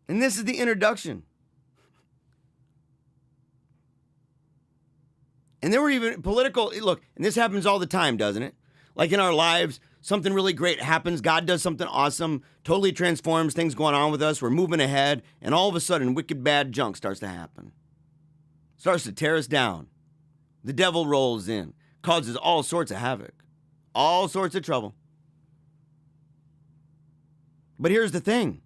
And this is the introduction. And there were even political, look, and this happens all the time, doesn't it? Like in our lives, something really great happens. God does something awesome, totally transforms things going on with us. We're moving ahead. And all of a sudden, wicked bad junk starts to happen. Starts to tear us down. The devil rolls in, causes all sorts of havoc, all sorts of trouble. But here's the thing.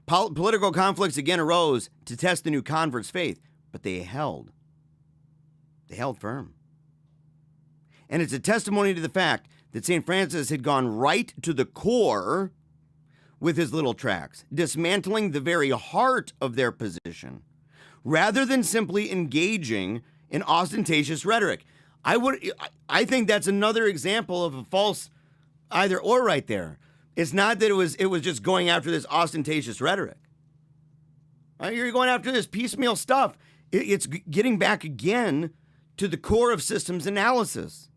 Political conflicts again arose to test the new converts' faith, but they held firm. And it's a testimony to the fact that St. Francis had gone right to the core with his little tracts, dismantling the very heart of their position, rather than simply engaging in ostentatious rhetoric. I think that's another example of a false either or right there. It's not that it was just going after this ostentatious rhetoric. Right? You're going after this piecemeal stuff. It's getting back again to the core of systems analysis.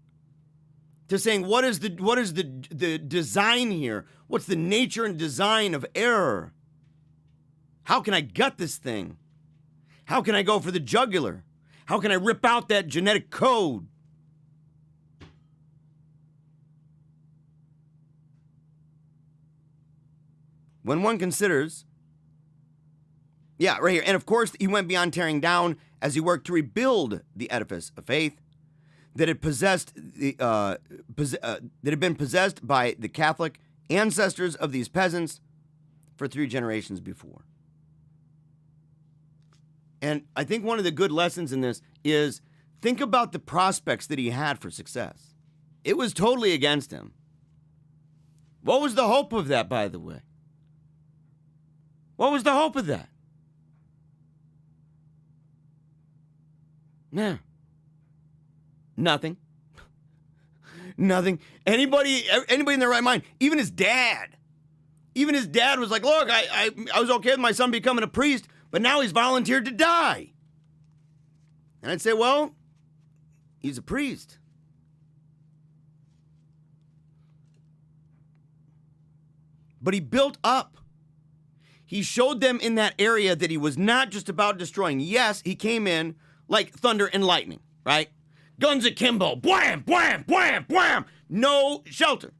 To saying, what is the design here? What's the nature and design of error? How can I gut this thing? How can I go for the jugular? How can I rip out that genetic code? When one considers, right here, and of course he went beyond tearing down as he worked to rebuild the edifice of faith that had been possessed by the Catholic ancestors of these peasants for 3 generations before. And I think one of the good lessons in this is think about the prospects that he had for success. It was totally against him. What was the hope of that, by the way? What was the hope of that? Yeah. Nothing. Nothing. Anybody in their right mind, even his dad was like, look, I was okay with my son becoming a priest, but now he's volunteered to die. And I'd say, well, he's a priest. But he built up. He showed them in that area that he was not just about destroying. Yes, he came in like thunder and lightning, right? Guns akimbo. Bwam, bwam, bwam, bwam. No shelter.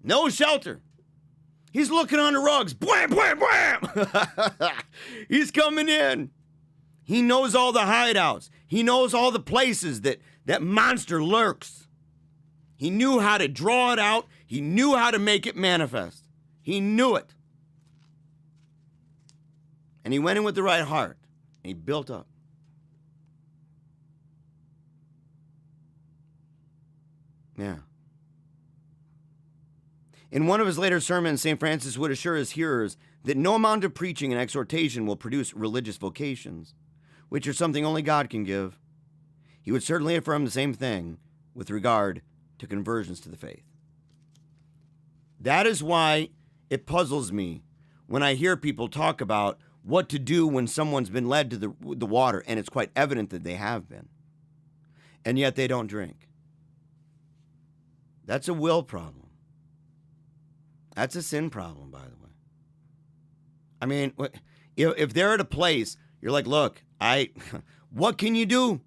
No shelter. He's looking on the rugs. Bwam, bwam, bwam. He's coming in. He knows all the hideouts. He knows all the places that monster lurks. He knew how to draw it out. He knew how to make it manifest. He knew it. And he went in with the right heart. And he built up. Yeah. In one of his later sermons, St. Francis would assure his hearers that no amount of preaching and exhortation will produce religious vocations, which are something only God can give. He would certainly affirm the same thing with regard to conversions to the faith. That is why it puzzles me when I hear people talk about what to do when someone's been led to the water, and it's quite evident that they have been, and yet they don't drink. That's a will problem. That's a sin problem, by the way. I mean, if they're at a place, you're like, look, what can you do?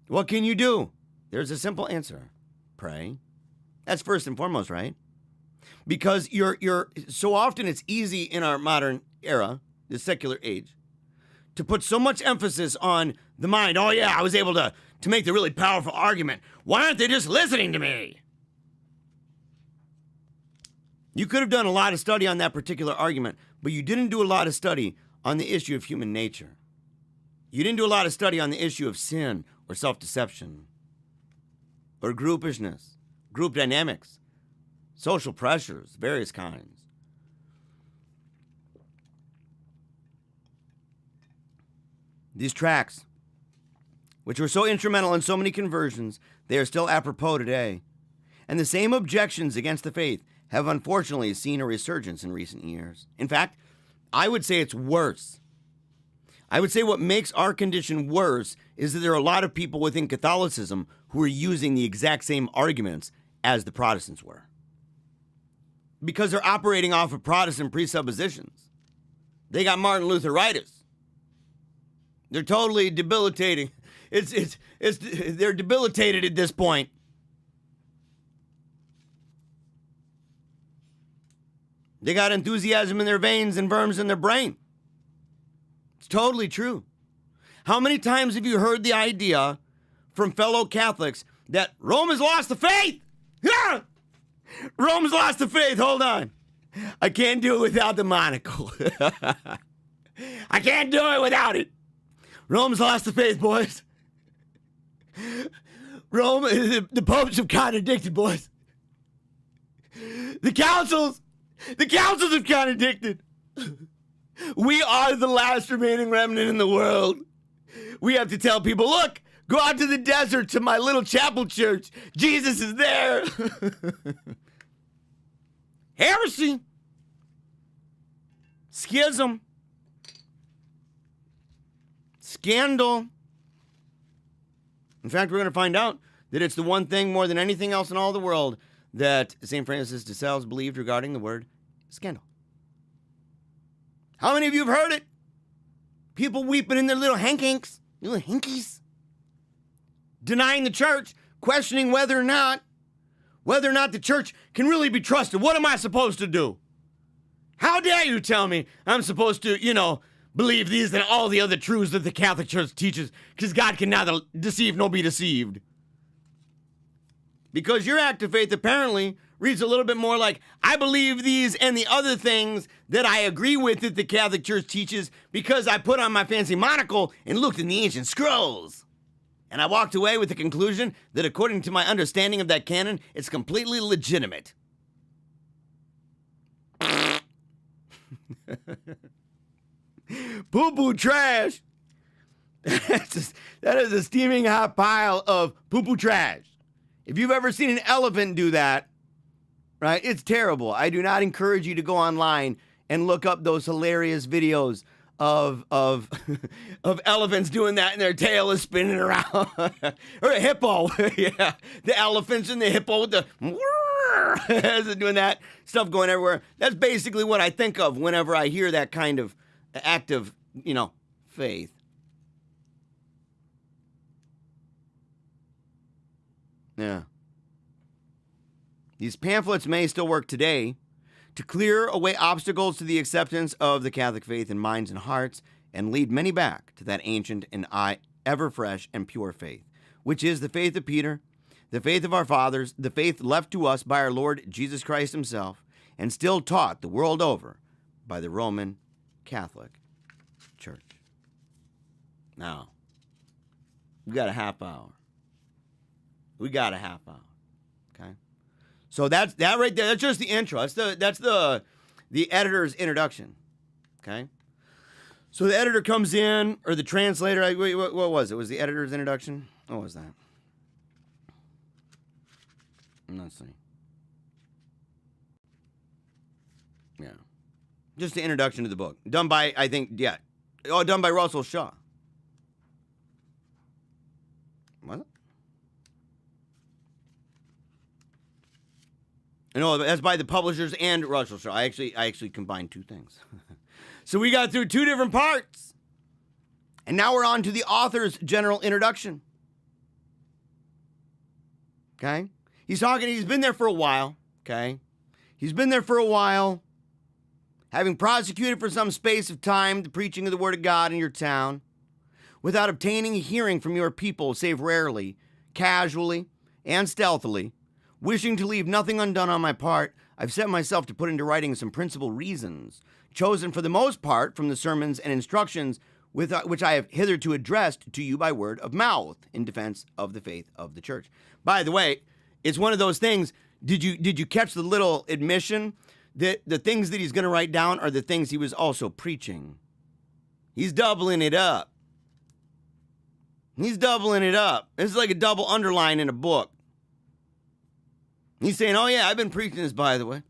What can you do? There's a simple answer. Pray. That's first and foremost, right? Because you're so often it's easy in our modern era, the secular age, to put so much emphasis on the mind. Oh yeah, I was able to make the really powerful argument. Why aren't they just listening to me? You could have done a lot of study on that particular argument, but you didn't do a lot of study on the issue of human nature. You didn't do a lot of study on the issue of sin or self-deception or groupishness, group dynamics, social pressures, various kinds. These tracts, which were so instrumental in so many conversions, they are still apropos today. And the same objections against the faith have unfortunately seen a resurgence in recent years. In fact, I would say it's worse. I would say what makes our condition worse is that there are a lot of people within Catholicism who are using the exact same arguments as the Protestants were. Because they're operating off of Protestant presuppositions. They got Martin Lutheritis. They're totally debilitating. They're debilitated at this point. They got enthusiasm in their veins and worms in their brain. It's totally true. How many times have you heard the idea from fellow Catholics that Rome has lost the faith? Yeah! Rome's lost the faith. Hold on. I can't do it without the monocle. I can't do it without it. Rome's lost the faith, boys. Rome, the popes have contradicted, boys. The councils have contradicted. We are the last remaining remnant in the world. We have to tell people, look, go out to the desert to my little chapel church. Jesus is there. Heresy. Schism. Scandal. In fact, we're going to find out that it's the one thing more than anything else in all the world that St. Francis de Sales believed regarding the word scandal. How many of you have heard it? People weeping in their little hankies, denying the church, questioning whether or not the church can really be trusted. What am I supposed to do? How dare you tell me I'm supposed to, believe these and all the other truths that the Catholic Church teaches, because God can neither deceive nor be deceived. Because your act of faith apparently reads a little bit more like, I believe these and the other things that I agree with that the Catholic Church teaches because I put on my fancy monocle and looked in the ancient scrolls. And I walked away with the conclusion that according to my understanding of that canon, it's completely legitimate. Poo-poo trash. That is a steaming hot pile of poo-poo trash. If you've ever seen an elephant do that, right, it's terrible. I do not encourage you to go online and look up those hilarious videos of elephants doing that and their tail is spinning around. Or a hippo. Yeah, the elephants and the hippo with the doing that stuff going everywhere. That's basically what I think of whenever I hear that kind of act of, faith. Yeah. These pamphlets may still work today to clear away obstacles to the acceptance of the Catholic faith in minds and hearts and lead many back to that ancient and ever fresh and pure faith, which is the faith of Peter, the faith of our fathers, the faith left to us by our Lord Jesus Christ himself, and still taught the world over by the Roman Catholic Church. Now, we got a half hour. Okay? So that's that right there. That's just the intro. That's the editor's introduction. Okay? So the editor comes in, or the translator, what was it? Was the editor's introduction? What was that? Let's see. Yeah. Just the introduction to the book. Done by, I think, yeah. Oh, done by Russell Shaw. Was it? No, that's by the publishers and Russell Shaw. I actually combined two things. So we got through two different parts. And now we're on to the author's general introduction. Okay? He's been there for a while. Okay? He's been there for a while, having prosecuted for some space of time the preaching of the word of God in your town, without obtaining a hearing from your people, save rarely, casually, and stealthily. Wishing to leave nothing undone on my part, I've set myself to put into writing some principal reasons, chosen for the most part from the sermons and instructions which I have hitherto addressed to you by word of mouth in defense of the faith of the church. By the way, it's one of those things. Did you catch the little admission that the things that he's going to write down are the things he was also preaching? He's doubling it up. This is like a double underline in a book. He's saying, oh yeah, I've been preaching this, by the way.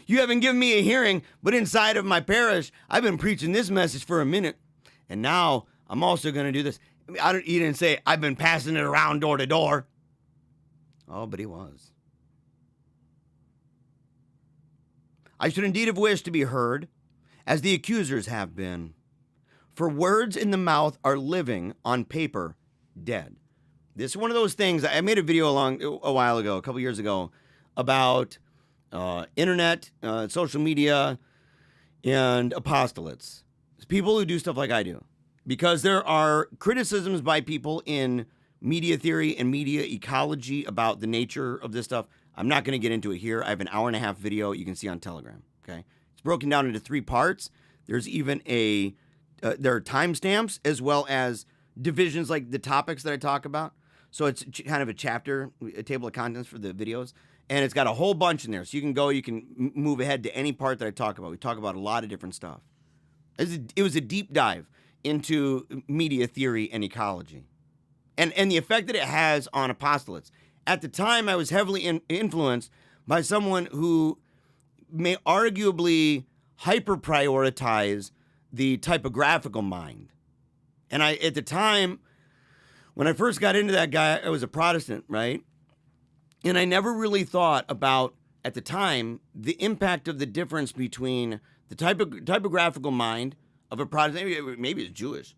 You haven't given me a hearing, but inside of my parish, I've been preaching this message for a minute. And now I'm also going to do this. He didn't say, I've been passing it around door to door. Oh, but he was. I should indeed have wished to be heard, as the accusers have been. For words in the mouth are living, on paper, dead. This is one of those things. I made a video a while ago, a couple years ago, about internet, social media, and apostolates. It's people who do stuff like I do. Because there are criticisms by people in media theory and media ecology about the nature of this stuff. I'm not going to get into it here. I have an hour-and-a-half video you can see on Telegram. Okay, it's broken down into 3 parts. There's even there are timestamps as well as divisions like the topics that I talk about. So it's kind of a chapter, a table of contents for the videos. And it's got a whole bunch in there. So you can move ahead to any part that I talk about. We talk about a lot of different stuff. It was a deep dive into media theory and ecology. And the effect that it has on apostolates. At the time, I was heavily influenced by someone who may arguably hyper-prioritize the typographical mind. And at the time, when I first got into that guy, I was a Protestant, right? And I never really thought about, at the time, the impact of the difference between the typographical mind of a Protestant, maybe it's Jewish,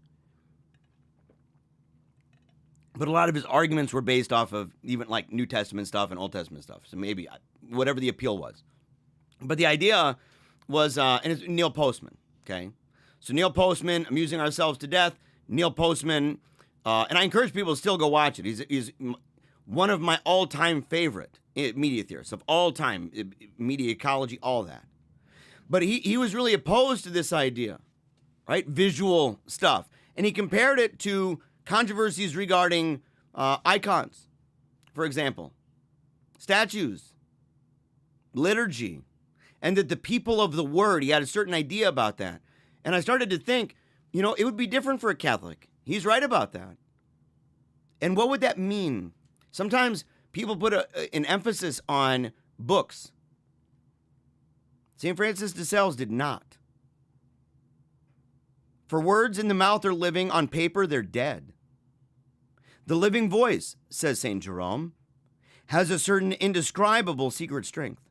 but a lot of his arguments were based off of even like New Testament stuff and Old Testament stuff. So maybe whatever the appeal was. But the idea was, and it's Neil Postman, okay? So Neil Postman, Amusing Ourselves to Death, Neil Postman, and I encourage people to still go watch it. He's one of my all-time favorite media theorists of all time, media ecology, all that. But he was really opposed to this idea, right? Visual stuff. And he compared it to controversies regarding icons, for example, statues, liturgy, and that the people of the word, he had a certain idea about that. And I started to think, it would be different for a Catholic. He's right about that. And what would that mean? Sometimes people put an emphasis on books. St. Francis de Sales did not. For words in the mouth are living, on paper they're dead. The living voice, says St. Jerome, has a certain indescribable secret strength,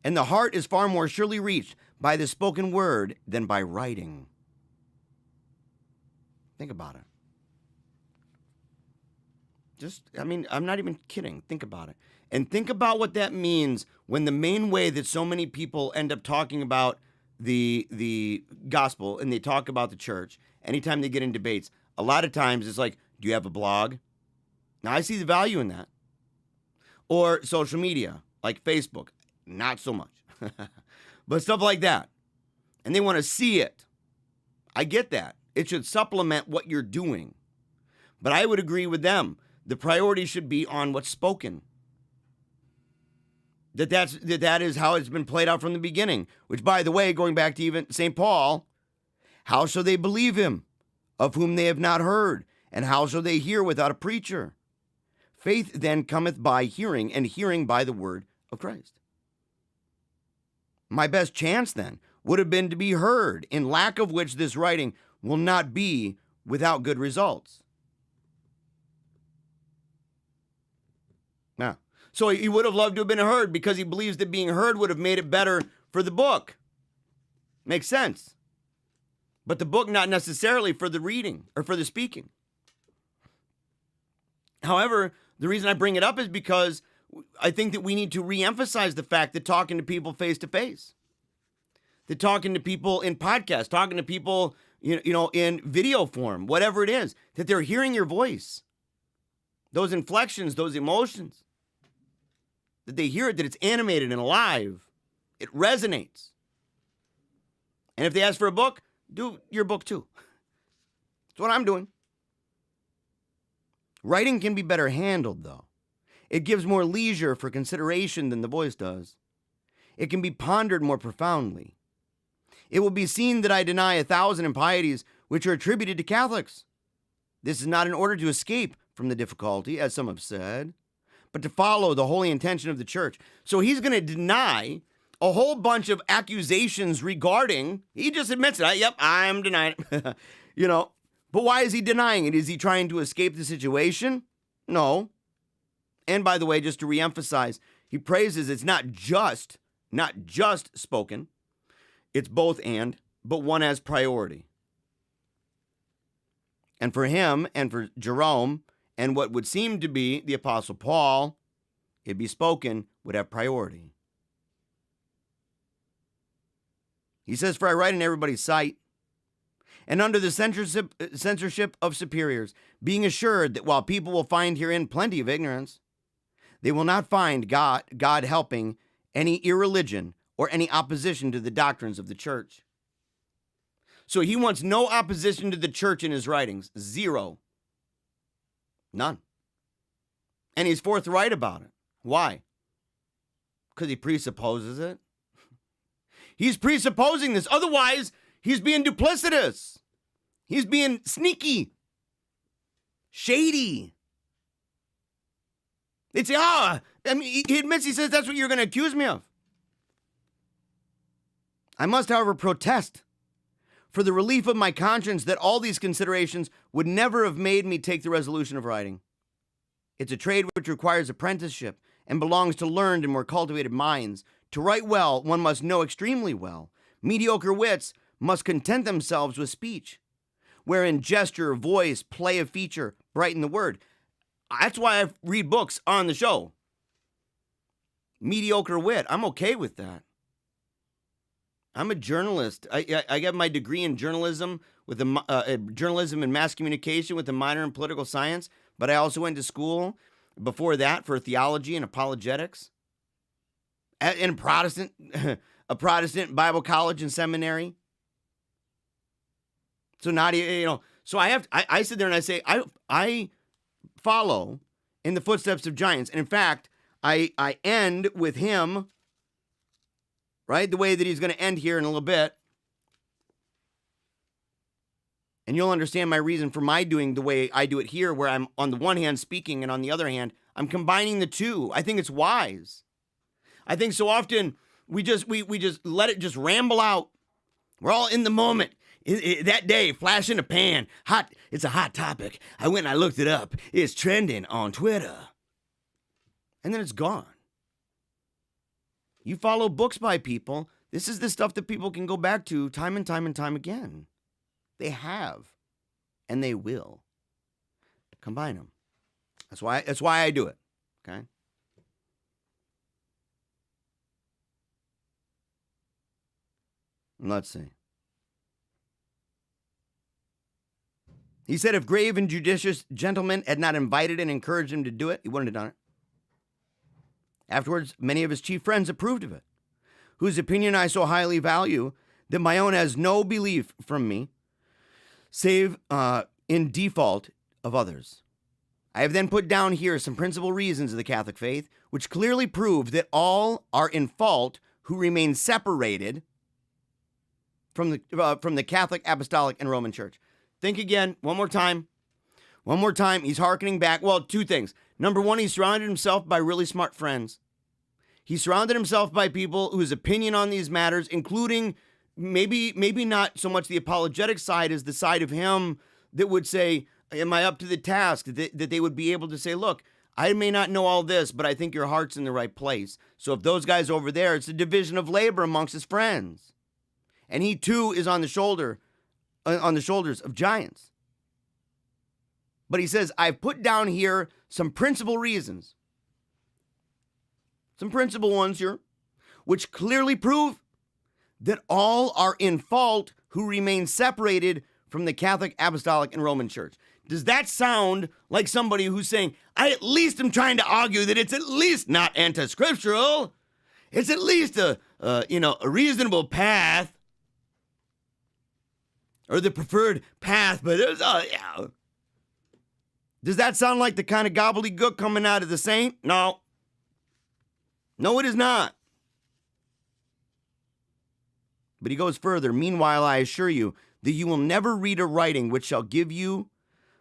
and the heart is far more surely reached by the spoken word than by writing. Think about it. I'm not even kidding. Think about it. And think about what that means when the main way that so many people end up talking about the gospel and they talk about the church, anytime they get in debates, a lot of times it's like, do you have a blog? Now, I see the value in that. Or social media, like Facebook. Not so much. But stuff like that. And they want to see it. I get that. It should supplement what you're doing. But I would agree with them. The priority should be on what's spoken. That is how it's been played out from the beginning. Which, by the way, going back to even St. Paul, how shall they believe him, of whom they have not heard? And how shall they hear without a preacher? Faith then cometh by hearing, and hearing by the word of Christ. My best chance then would have been to be heard, in lack of which this writing will not be without good results. Now, so he would have loved to have been heard because he believes that being heard would have made it better for the book. Makes sense. But the book not necessarily for the reading or for the speaking. However, the reason I bring it up is because I think that we need to reemphasize the fact that talking to people face to face, that talking to people in podcasts, talking to people, in video form, whatever it is, that they're hearing your voice, those inflections, those emotions, that they hear it, that it's animated and alive, it resonates. And if they ask for a book, do your book too. That's what I'm doing. Writing can be better handled, though. It gives more leisure for consideration than the voice does. It can be pondered more profoundly. It will be seen that I deny 1,000 impieties which are attributed to Catholics. This is not in order to escape from the difficulty, as some have said, but to follow the holy intention of the church. So he's going to deny a whole bunch of accusations regarding, he just admits it. Yep, I'm denying it. But why is he denying it? Is he trying to escape the situation? No. And by the way, just to reemphasize, he praises it's not just spoken. It's both but one has priority. And for him and for Jerome and what would seem to be the Apostle Paul, it'd be spoken would have priority. He says, for I write in everybody's sight, and under the censorship of superiors, being assured that while people will find herein plenty of ignorance, they will not find God helping any irreligion or any opposition to the doctrines of the church. So he wants no opposition to the church in his writings. Zero. None. And he's forthright about it. Why? Because he presupposes it. He's presupposing this. Otherwise, he's being duplicitous. He's being sneaky. Shady. They'd say, he admits, he says, that's what you're going to accuse me of. I must, however, protest for the relief of my conscience that all these considerations would never have made me take the resolution of writing. It's a trade which requires apprenticeship and belongs to learned and more cultivated minds. To write well, one must know extremely well. Mediocre wits must content themselves with speech, wherein gesture, voice, play of feature brighten the word. That's why I read books on the show. Mediocre wit, I'm okay with that. I'm a journalist. I got my degree in journalism with journalism and mass communication with a minor in political science, but I also went to school before that for theology and apologetics. In a Protestant Bible college and seminary. So not, so I sit there and I say, I follow in the footsteps of giants. And in fact, I end with him, right? The way that he's going to end here in a little bit. And you'll understand my reason for my doing the way I do it here, where I'm on the one hand speaking and on the other hand, I'm combining the two. I think it's wise. I think so often we just let it just ramble out. We're all in the moment. That day, flash in a pan. Hot. It's a hot topic. I went and I looked it up. It's trending on Twitter. And then it's gone. You follow books by people. This is the stuff that people can go back to time and time and time again. They have. And they will. Combine them. That's why I do it. Okay. Let's see. He said if grave and judicious gentlemen had not invited and encouraged him to do it, he wouldn't have done it. Afterwards, many of his chief friends approved of it, whose opinion I so highly value that my own has no belief from me, save in default of others. I have then put down here some principal reasons of the Catholic faith, which clearly prove that all are in fault who remain separated from the Catholic, Apostolic, and Roman Church. Think again, one more time. One more time, he's hearkening back. Well, two things. Number one, he surrounded himself by really smart friends. He surrounded himself by people whose opinion on these matters, including maybe not so much the apologetic side as the side of him that would say, am I up to the task? That they would be able to say, look, I may not know all this, but I think your heart's in the right place. So if those guys over there, it's a division of labor amongst his friends. And he too is on the shoulders of giants. But he says, I've put down here some principal reasons. Some principal ones here, which clearly prove that all are in fault who remain separated from the Catholic, Apostolic, and Roman Church. Does that sound like somebody who's saying, I at least am trying to argue that it's at least not anti-scriptural. It's at least a reasonable path or the preferred path, but it's, yeah. Does that sound like the kind of gobbledygook coming out of the saint? No. No, it is not. But he goes further. Meanwhile, I assure you that you will never read a writing which shall give you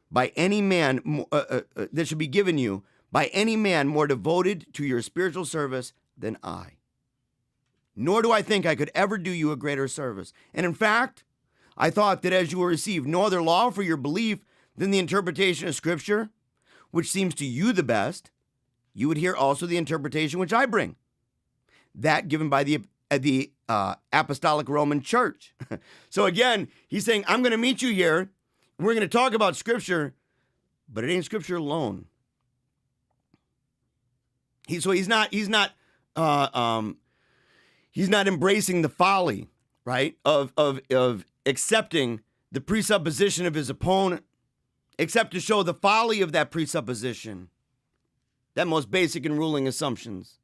by any man that should be given you by any man more devoted to your spiritual service than I. Nor do I think I could ever do you a greater service. And in fact, I thought that as you will receive no other law for your belief than the interpretation of Scripture, which seems to you the best, you would hear also the interpretation which I bring, that given by the Apostolic Roman Church. So again, he's saying, I'm going to meet you here. We're going to talk about Scripture, but it ain't Scripture alone. He's not embracing the folly, right, of accepting the presupposition of his opponent, except to show the folly of that presupposition. That most basic and ruling assumptions.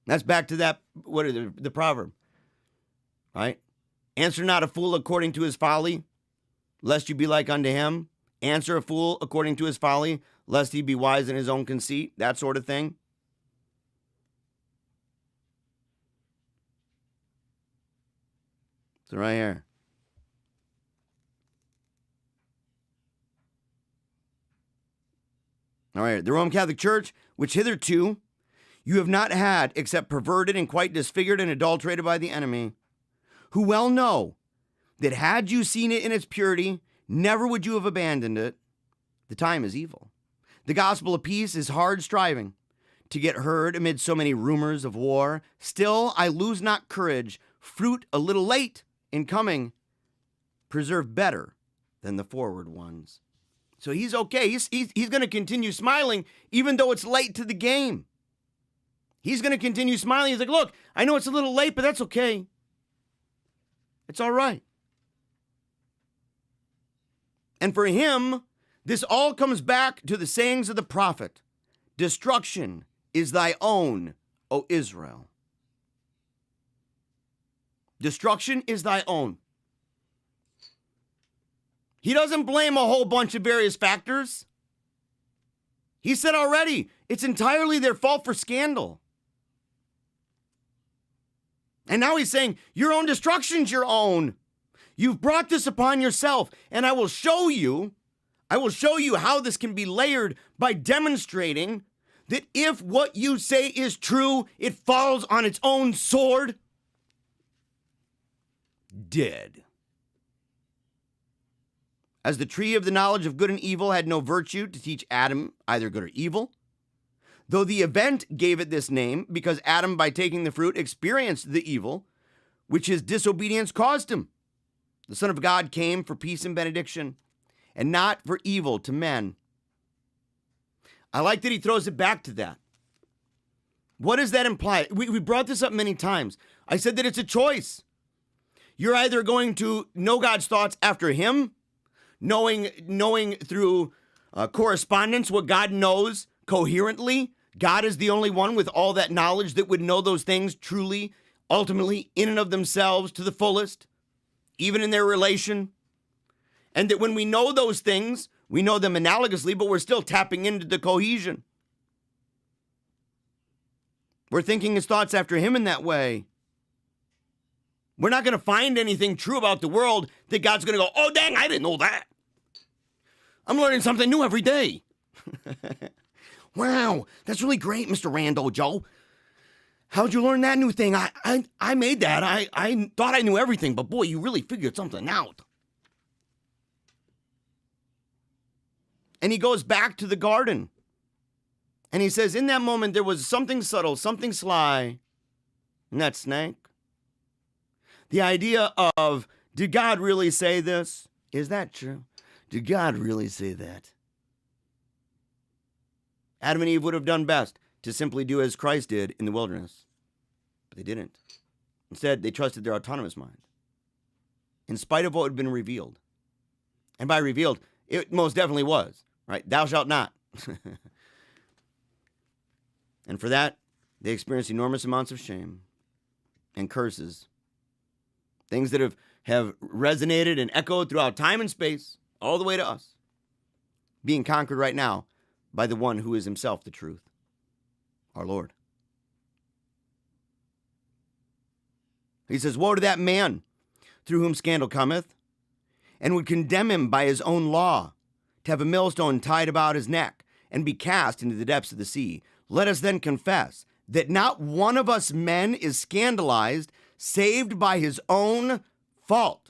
That's back to that, what is the proverb, right? Answer not a fool according to his folly, lest you be like unto him. Answer a fool according to his folly, lest he be wise in his own conceit. That sort of thing. So right here. All right, the Roman Catholic Church, which hitherto you have not had except perverted and quite disfigured and adulterated by the enemy, who well know that had you seen it in its purity, never would you have abandoned it. The time is evil. The gospel of peace is hard striving to get heard amid so many rumors of war. Still, I lose not courage, fruit a little late in coming, preserve better than the forward ones. So he's okay. He's going to continue smiling even though it's late to the game. He's going to continue smiling. He's like, look, I know it's a little late, but that's okay. It's all right. And for him, this all comes back to the sayings of the prophet. Destruction is thy own, O Israel. Destruction is thy own. He doesn't blame a whole bunch of various factors. He said already, it's entirely their fault for scandal. And now he's saying, your own destruction's your own. You've brought this upon yourself, and I will show you how this can be layered by demonstrating that if what you say is true, it falls on its own sword. Dead. As the tree of the knowledge of good and evil had no virtue to teach Adam either good or evil, though the event gave it this name because Adam, by taking the fruit, experienced the evil, which his disobedience caused him. The Son of God came for peace and benediction, and not for evil to men. I like that he throws it back to that. What does that imply? We brought this up many times. I said that it's a choice. You're either going to know God's thoughts after him, knowing through correspondence what God knows coherently. God is the only one with all that knowledge that would know those things truly, ultimately, in and of themselves to the fullest, even in their relation. And that when we know those things, we know them analogously, but we're still tapping into the cohesion. We're thinking his thoughts after him in that way. We're not going to find anything true about the world that God's going to go, oh, dang, I didn't know that. I'm learning something new every day. Wow, that's really great, Mr. Rando, Joe. How'd you learn that new thing? I made that. I thought I knew everything, but boy, you really figured something out. And he goes back to the garden. And he says, in that moment, there was something subtle, something sly in that snake. The idea of, did God really say this? Is that true? Did God really say that? Adam and Eve would have done best to simply do as Christ did in the wilderness. But they didn't. Instead, they trusted their autonomous mind. In spite of what had been revealed. And by revealed, it most definitely was. Right? Thou shalt not. And for that, they experienced enormous amounts of shame and curses. Things that have resonated and echoed throughout time and space, all the way to us. Being conquered right now by the one who is himself the truth, our Lord. He says, woe to that man through whom scandal cometh, and would condemn him by his own law, to have a millstone tied about his neck, and be cast into the depths of the sea. Let us then confess that not one of us men is scandalized, saved by his own fault.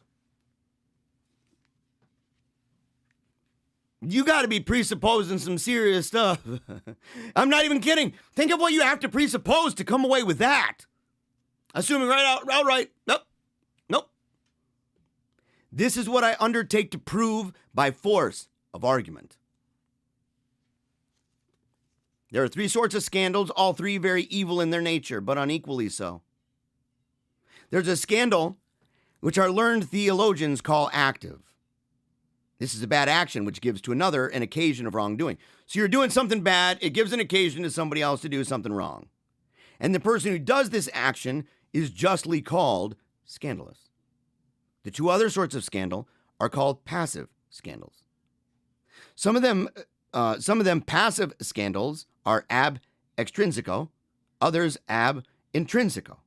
You got to be presupposing some serious stuff. I'm not even kidding. Think of what you have to presuppose to come away with that. Assuming outright, nope. This is what I undertake to prove by force of argument. There are three sorts of scandals, all three very evil in their nature, but unequally so. There's a scandal which our learned theologians call active. This is a bad action which gives to another an occasion of wrongdoing. So you're doing something bad, it gives an occasion to somebody else to do something wrong. And the person who does this action is justly called scandalous. The two other sorts of scandal are called passive scandals. Some of them passive scandals are ab extrinsico, others ab intrinsico.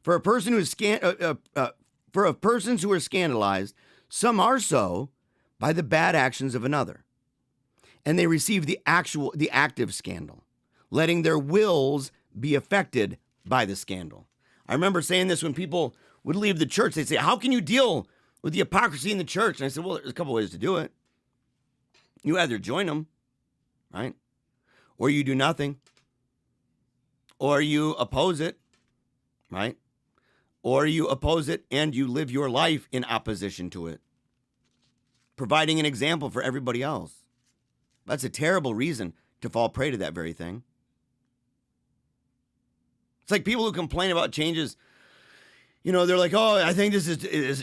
For of persons who are scandalized, some are so by the bad actions of another, and they receive the active scandal, letting their wills be affected by the scandal. I remember saying this when people would leave the church. They'd say, how can you deal with the hypocrisy in the church? And I said, well, there's a couple ways to do it. You either join them, right? Or you do nothing. Or you oppose it, right? Or you oppose it and you live your life in opposition to it, providing an example for everybody else. That's a terrible reason to fall prey to that very thing. It's like people who complain about changes. You know, they're like, oh, I think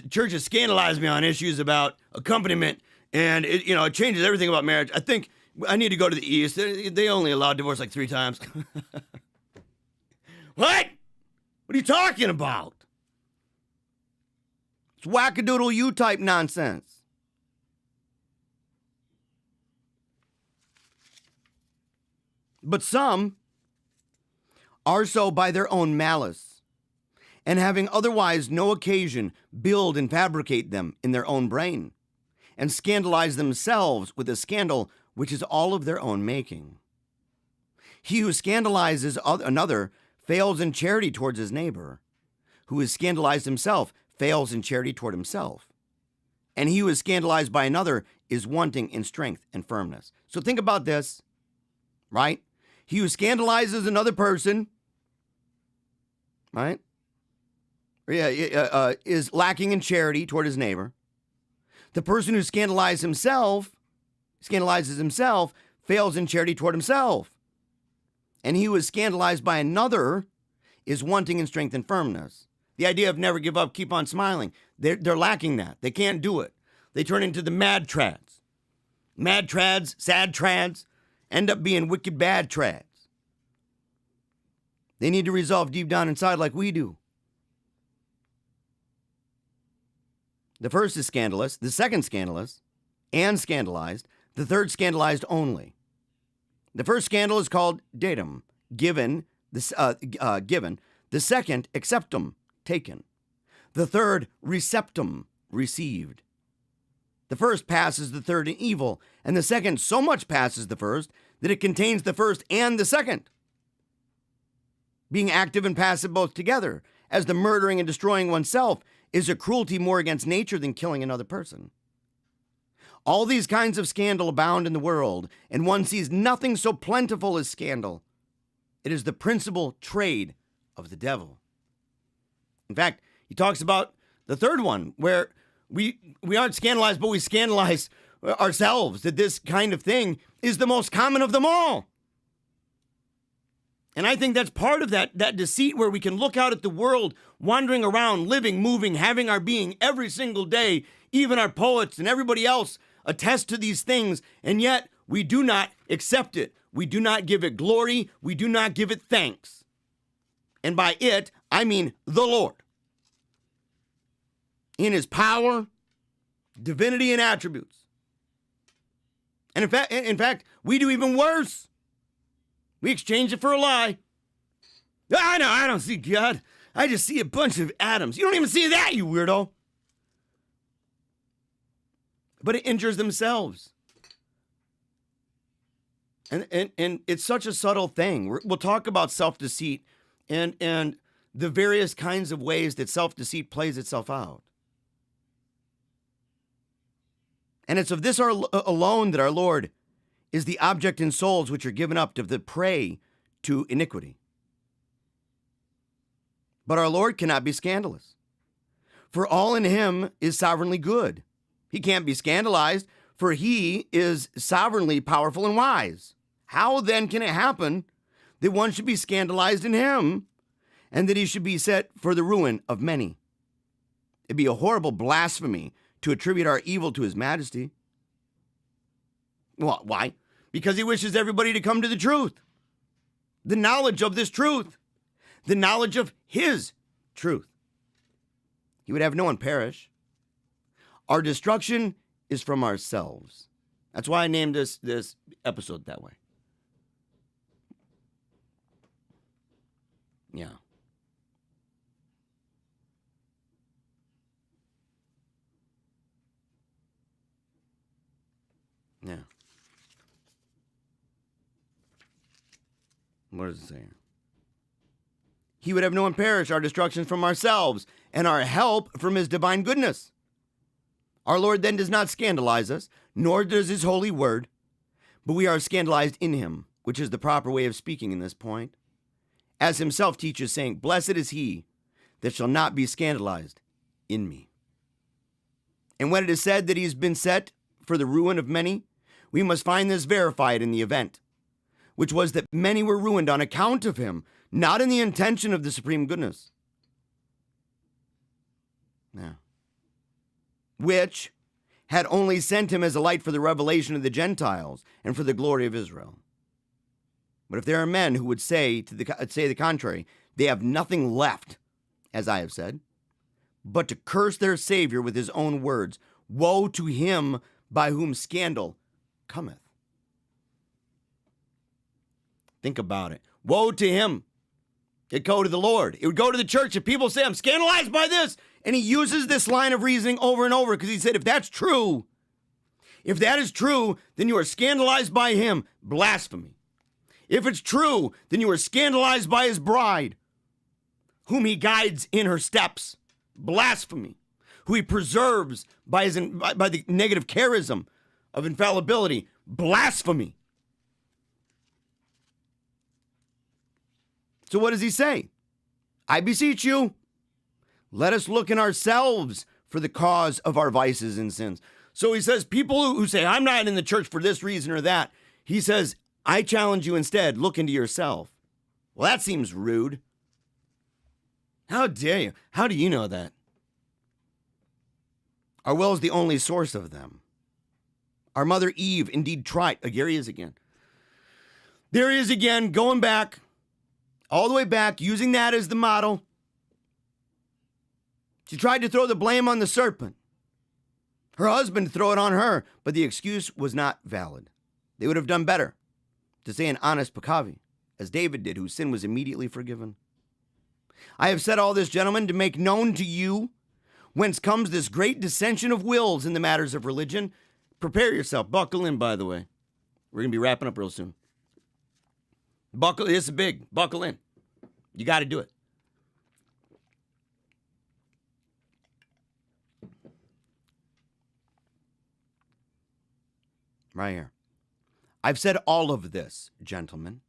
church has scandalized me on issues about accompaniment, and it changes everything about marriage. I think I need to go to the East. They only allow divorce like 3 times. What? What are you talking about? It's wackadoodle you type nonsense. But some are so by their own malice, and having otherwise no occasion, build and fabricate them in their own brain, and scandalize themselves with a scandal which is all of their own making. He who scandalizes another fails in charity towards his neighbor. Who is scandalized himself fails in charity toward himself. And he who is scandalized by another is wanting in strength and firmness. So think about this, right? He who scandalizes another person, right? is lacking in charity toward his neighbor. The person who scandalizes himself, fails in charity toward himself. And he who is scandalized by another is wanting in strength and firmness. The idea of never give up, keep on smiling. They're lacking that. They can't do it. They turn into the mad trads. Mad trads, sad trads, end up being wicked bad trads. They need to resolve deep down inside like we do. The first is scandalous, the second scandalous and scandalized, the third scandalized only. The first scandal is called datum, given. The second, acceptum, taken. The third, receptum, received. The first passes the third in evil, and the second so much passes the first that it contains the first and the second, being active and passive both together, as the murdering and destroying oneself is a cruelty more against nature than killing another person. All these kinds of scandal abound in the world, and one sees nothing so plentiful as scandal. It is the principal trade of the devil. In fact, he talks about the third one, where we aren't scandalized, but we scandalize ourselves, that this kind of thing is the most common of them all. And I think that's part of that deceit, where we can look out at the world, wandering around, living, moving, having our being every single day. Even our poets and everybody else attest to these things, and yet we do not accept it. We do not give it glory. We do not give it thanks. And by it, I mean the Lord. In his power, divinity, and attributes. And in fact, we do even worse. We exchange it for a lie. I don't see God. I just see a bunch of atoms. You don't even see that, you weirdo. But it injures themselves. And it's such a subtle thing. We'll talk about self-deceit and the various kinds of ways that self-deceit plays itself out. And it's of this alone that our Lord is the object in souls which are given up to the prey to iniquity. But our Lord cannot be scandalous, for all in him is sovereignly good. He can't be scandalized, for he is sovereignly powerful and wise. How then can it happen that one should be scandalized in him, and that he should be set for the ruin of many? It'd be a horrible blasphemy to attribute our evil to his majesty. Well, why? Because he wishes everybody to come to the truth, the knowledge of this truth, the knowledge of his truth. He would have no one perish. Our destruction is from ourselves. That's why I named this episode that way. Yeah. Yeah. What does it say? He would have no one perish, our destruction from ourselves, and our help from his divine goodness. Our Lord then does not scandalize us, nor does his holy word, but we are scandalized in him, which is the proper way of speaking in this point, as himself teaches, saying, "Blessed is he that shall not be scandalized in me." And when it is said that he has been set for the ruin of many, we must find this verified in the event, which was that many were ruined on account of him, not in the intention of the supreme goodness. Yeah. Which had only sent him as a light for the revelation of the Gentiles and for the glory of Israel. But if there are men who would say the contrary, they have nothing left, as I have said, but to curse their Savior with his own words. Woe to him by whom scandal cometh. Think about it. Woe to him. It'd go to the Lord. It would go to the church. If people say, I'm scandalized by this, and he uses this line of reasoning over and over, because he said, if that's true, if that is true, then you are scandalized by him. Blasphemy. If it's true, then you are scandalized by his bride, whom he guides in her steps. Blasphemy. Who he preserves by the negative charism of infallibility. Blasphemy. So what does he say? I beseech you, Let us look in ourselves for the cause of our vices and sins. So he says, people who say, I'm not in the church for this reason or that, he says, I challenge you instead, look into yourself. Well, that seems rude. How dare you? How do you know that? Our will is the only source of them. Our mother Eve indeed tried. Here he is again. There he is again, going back, all the way back, using that as the model. She tried to throw the blame on the serpent. Her husband throw it on her, but the excuse was not valid. They would have done better to say an honest pekavi, as David did, whose sin was immediately forgiven. I have said all this, gentlemen, to make known to you whence comes this great dissension of wills in the matters of religion. Prepare yourself. Buckle in, by the way. We're going to be wrapping up real soon. This is big. Buckle in. You got to do it. Right here. I've said all of this, gentlemen,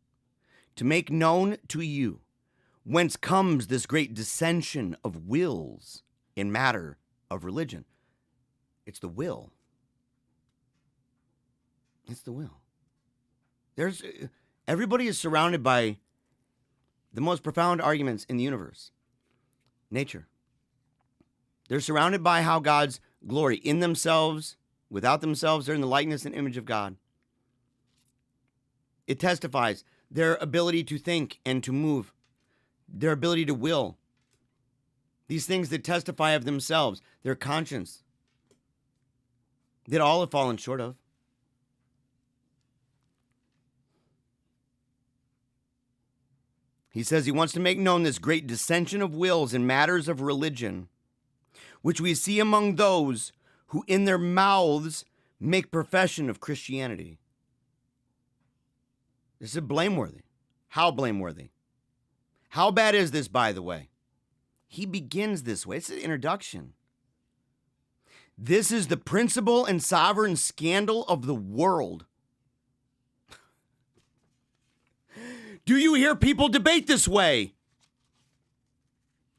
to make known to you whence comes this great dissension of wills in matter of religion. It's the will. It's the will. Everybody is surrounded by the most profound arguments in the universe. Nature. They're surrounded by how God's glory in themselves, without themselves, they're in the likeness and image of God. It testifies their ability to think and to move, their ability to will. These things that testify of themselves, their conscience, that all have fallen short of. He says he wants to make known this great dissension of wills in matters of religion, which we see among those who in their mouths make profession of Christianity. This is blameworthy. How blameworthy? How bad is this, by the way? He begins this way. It's an introduction. This is the principal and sovereign scandal of the world. Do you hear people debate this way?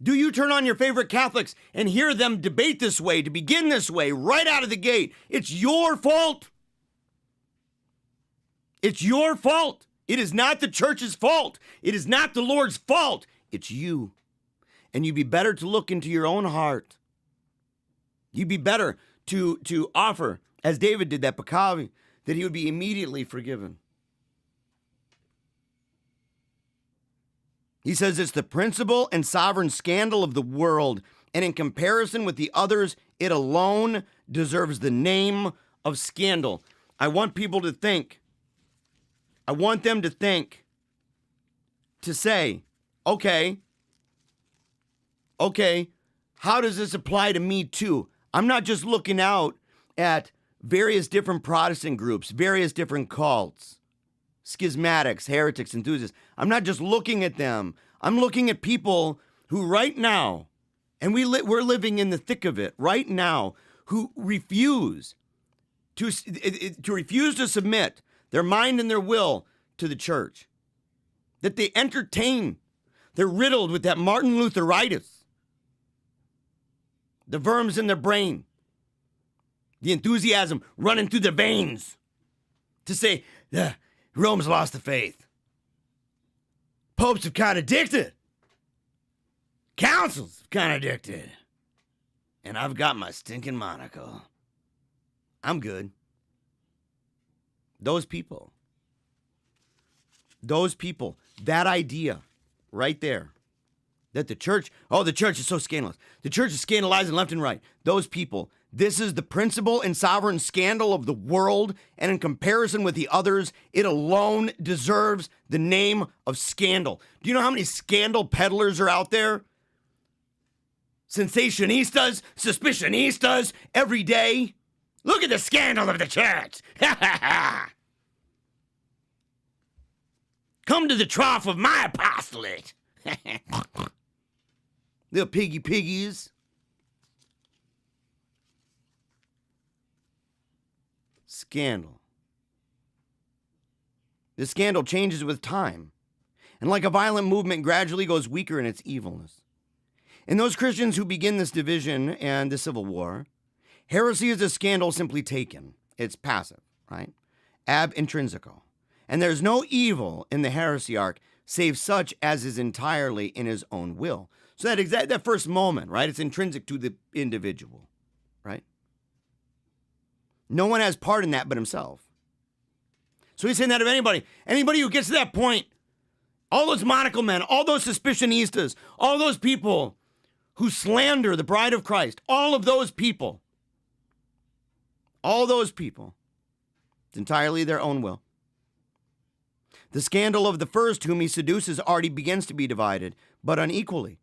Do you turn on your favorite Catholics and hear them debate this way, to begin this way, right out of the gate? It's your fault. It's your fault. It is not the church's fault. It is not the Lord's fault. It's you. And you'd be better to look into your own heart. You'd be better to offer, as David did, that pekavi, that he would be immediately forgiven. He says it's the principal and sovereign scandal of the world, and in comparison with the others, it alone deserves the name of scandal. I want people to think. I want them to think, to say, okay, how does this apply to me too? I'm not just looking out at various different Protestant groups, various different cults, schismatics, heretics, enthusiasts. I'm not just looking at them. I'm looking at people who right now, and we're living in the thick of it right now, who refuse to submit their mind and their will to the church. That they entertain. They're riddled with that Martin Lutheritis. The worms in their brain. The enthusiasm running through their veins. To say, Rome's lost the faith. Popes have contradicted. Councils have contradicted. And I've got my stinking monocle. I'm good. Those people, that idea right there, that the church is so scandalous. The church is scandalizing left and right. Those people, this is the principal and sovereign scandal of the world, and in comparison with the others, it alone deserves the name of scandal. Do you know how many scandal peddlers are out there? Sensationistas, suspicionistas, every day. Look at the scandal of the church. Come to the trough of my apostolate. Little piggies. Scandal. This scandal changes with time, and like a violent movement, gradually goes weaker in its evilness. In those Christians who begin this division and the civil war, heresy is a scandal simply taken. It's passive, right? Ab intrinsico. And there's no evil in the heresiarch save such as is entirely in his own will. So that first moment, right? It's intrinsic to the individual, right? No one has part in that but himself. So he's saying that of anybody who gets to that point, all those monocle men, all those suspicionistas, all those people who slander the bride of Christ, all those people, it's entirely their own will. The scandal of the first whom he seduces already begins to be divided, but unequally.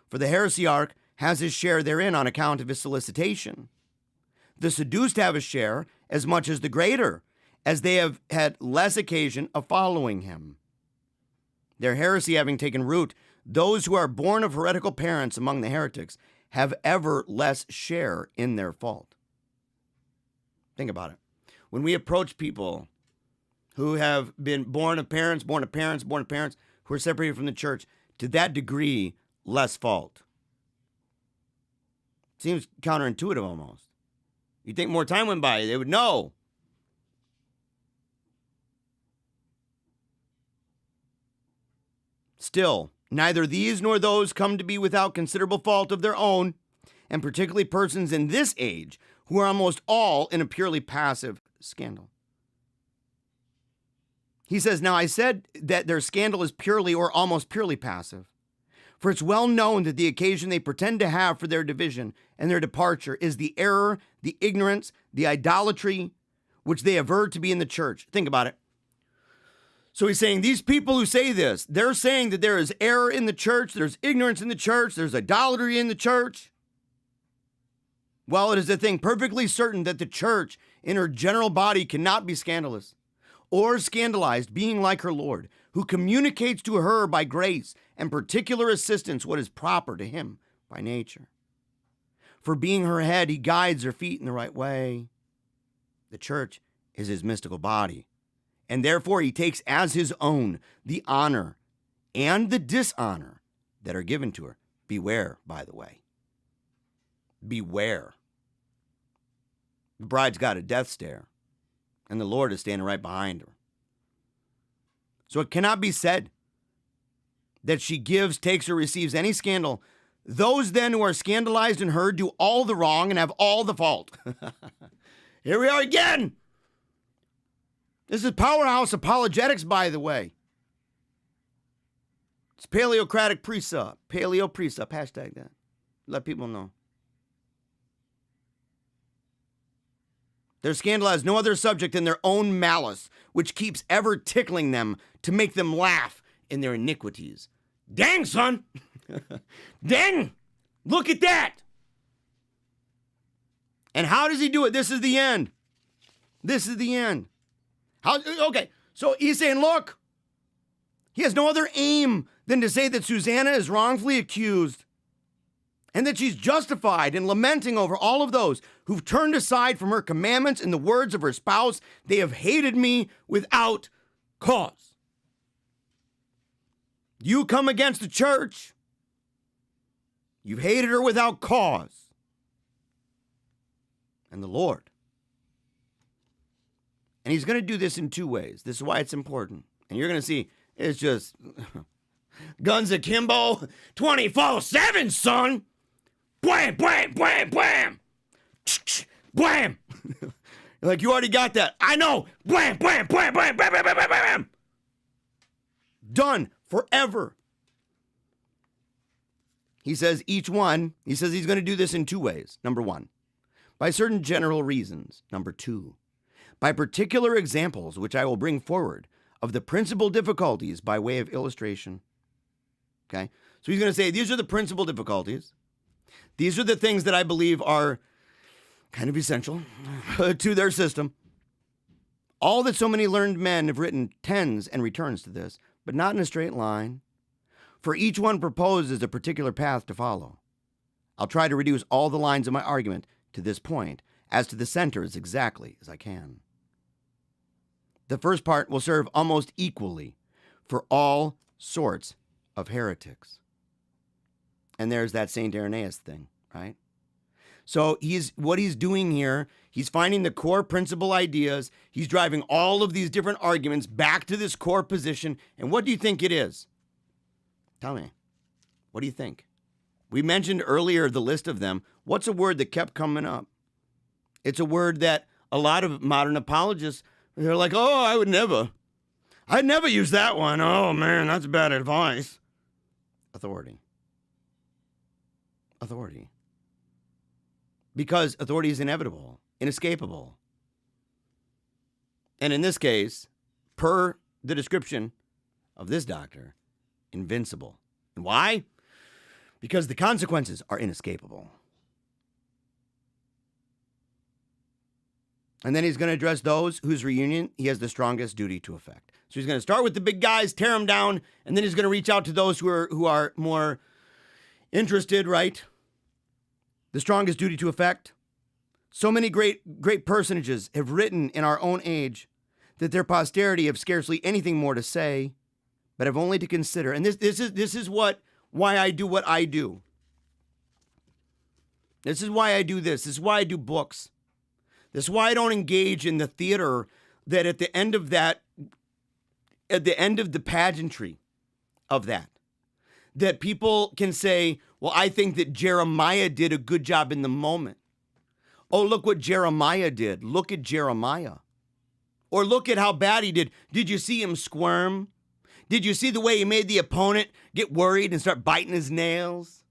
For the heresiarch has his share therein on account of his solicitation. The seduced have a share as much as the greater, as they have had less occasion of following him. Their heresy having taken root, those who are born of heretical parents among the heretics have ever less share in their fault. Think about it. When we approach people who have been born of parents, who are separated from the church, to that degree, less fault. Seems counterintuitive almost. You think more time went by, they would know. Still, neither these nor those come to be without considerable fault of their own, and particularly persons in this age who are almost all in a purely passive scandal. He says, now I said that their scandal is purely or almost purely passive. For it's well known that the occasion they pretend to have for their division and their departure is the error, the ignorance, the idolatry, which they aver to be in the church. Think about it. So he's saying these people who say this, they're saying that there is error in the church, there's ignorance in the church, there's idolatry in the church. Well, it is a thing perfectly certain that the church in her general body cannot be scandalous or scandalized, being like her Lord, who communicates to her by grace and particular assistance what is proper to him by nature. For being her head, he guides her feet in the right way. The church is his mystical body, and therefore he takes as his own the honor and the dishonor that are given to her. Beware, by the way. Beware. The bride's got a death stare, and the Lord is standing right behind her. So it cannot be said that she gives, takes, or receives any scandal. Those then who are scandalized in her do all the wrong and have all the fault. Here we are again. This is Powerhouse Apologetics, by the way. It's Paleocratic Precept. Paleo Precept. Hashtag that. Let people know. Their scandal has no other subject than their own malice, which keeps ever tickling them to make them laugh in their iniquities. Dang, son. Dang. Look at that. And how does he do it? This is the end. This is the end. Okay, so he's saying, look, he has no other aim than to say that Susanna is wrongfully accused and that she's justified in lamenting over all of those who've turned aside from her commandments. In the words of her spouse, they have hated me without cause. You come against the church, you've hated her without cause. And the Lord. And he's going to do this in two ways. This is why it's important. And you're going to see, it's just guns akimbo, 24/7, son. Blam, blam, blam, blam. Blam. Like, you already got that. I know. Blam, blam, blam, blam, blam, blam, blam, blam, blam. Done. Forever. He says he's going to do this in two ways. Number one, by certain general reasons. Number two, by particular examples, which I will bring forward, of the principal difficulties by way of illustration. Okay? So he's going to say, these are the principal difficulties. These are the things that I believe are kind of essential to their system. All that so many learned men have written tends and returns to this, but not in a straight line. For each one proposes a particular path to follow. I'll try to reduce all the lines of my argument to this point, as to the center as exactly as I can. The first part will serve almost equally for all sorts of heretics. And there's that St. Irenaeus thing, right? So what he's doing here, he's finding the core principle ideas. He's driving all of these different arguments back to this core position. And what do you think it is? Tell me. What do you think? We mentioned earlier the list of them. What's a word that kept coming up? It's a word that a lot of modern apologists, they're like, oh, I'd never use that one. Oh, man, that's bad advice. Authority. Authority. Because authority is inevitable, inescapable. And in this case, per the description of this doctor, invincible. And why? Because the consequences are inescapable. And then he's going to address those whose reunion he has the strongest duty to effect. So he's going to start with the big guys, tear them down, and then he's going to reach out to those who are more interested, right? The strongest duty to effect. So many great personages have written in our own age that their posterity have scarcely anything more to say, but have only to consider. And this is why I do what I do. This is why I do this. This is why I do books. This is why I don't engage in the theater that at the end of the pageantry of that people can say, well, I think that Jeremiah did a good job in the moment. Oh, look what Jeremiah did. Look at Jeremiah. Or look at how bad he did. Did you see him squirm? Did you see the way he made the opponent get worried and start biting his nails?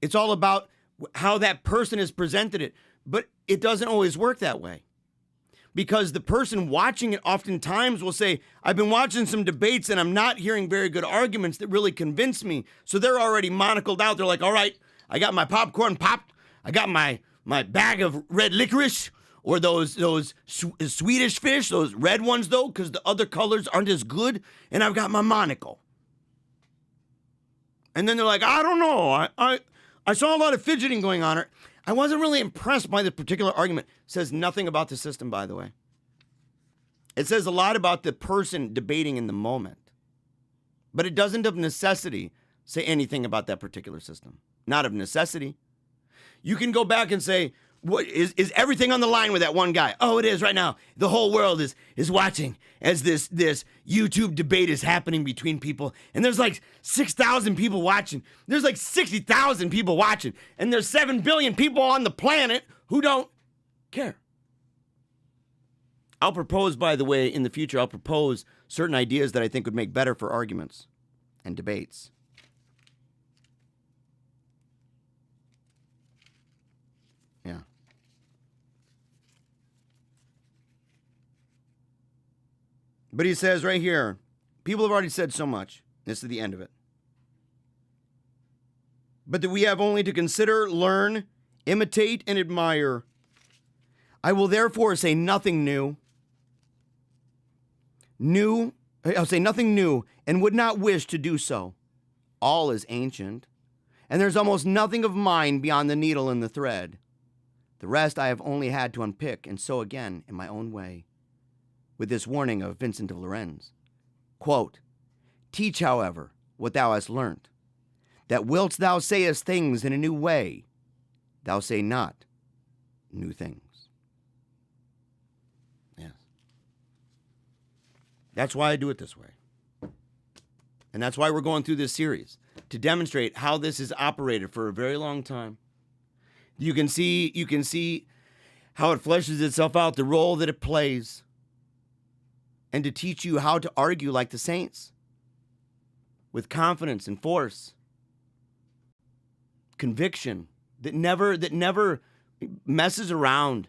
It's all about how that person has presented it. But it doesn't always work that way. Because the person watching it oftentimes will say, I've been watching some debates and I'm not hearing very good arguments that really convince me. So they're already monocled out. They're like, all right, I got my popcorn popped. I got my bag of red licorice or those Swedish fish, those red ones though, because the other colors aren't as good. And I've got my monocle. And then they're like, I don't know. I saw a lot of fidgeting going on. I wasn't really impressed by the particular argument. It says nothing about the system, by the way. It says a lot about the person debating in the moment. But it doesn't of necessity say anything about that particular system. Not of necessity. You can go back and say, what is everything on the line with that one guy? Oh, it is right now. The whole world is watching as this YouTube debate is happening between people. And there's like 6,000 people watching. There's like 60,000 people watching. And there's 7 billion people on the planet who don't care. I'll propose, by the way, in the future, I'll propose certain ideas that I think would make better for arguments and debates. Yeah. But he says right here, people have already said so much. This is the end of it. But that we have only to consider, learn, imitate, and admire. I will therefore say nothing new. I'll say nothing new and would not wish to do so. All is ancient, and there's almost nothing of mine beyond the needle and the thread. The rest I have only had to unpick and sew again in my own way. With this warning of Vincent of Lorenz, quote, teach, however, what thou hast learnt, that whilst thou sayest things in a new way, thou say not new things. Yes. That's why I do it this way. And that's why we're going through this series, to demonstrate how this is operated for a very long time. You can see how it fleshes itself out, the role that it plays, and to teach you how to argue like the saints, with confidence and force, conviction that never messes around,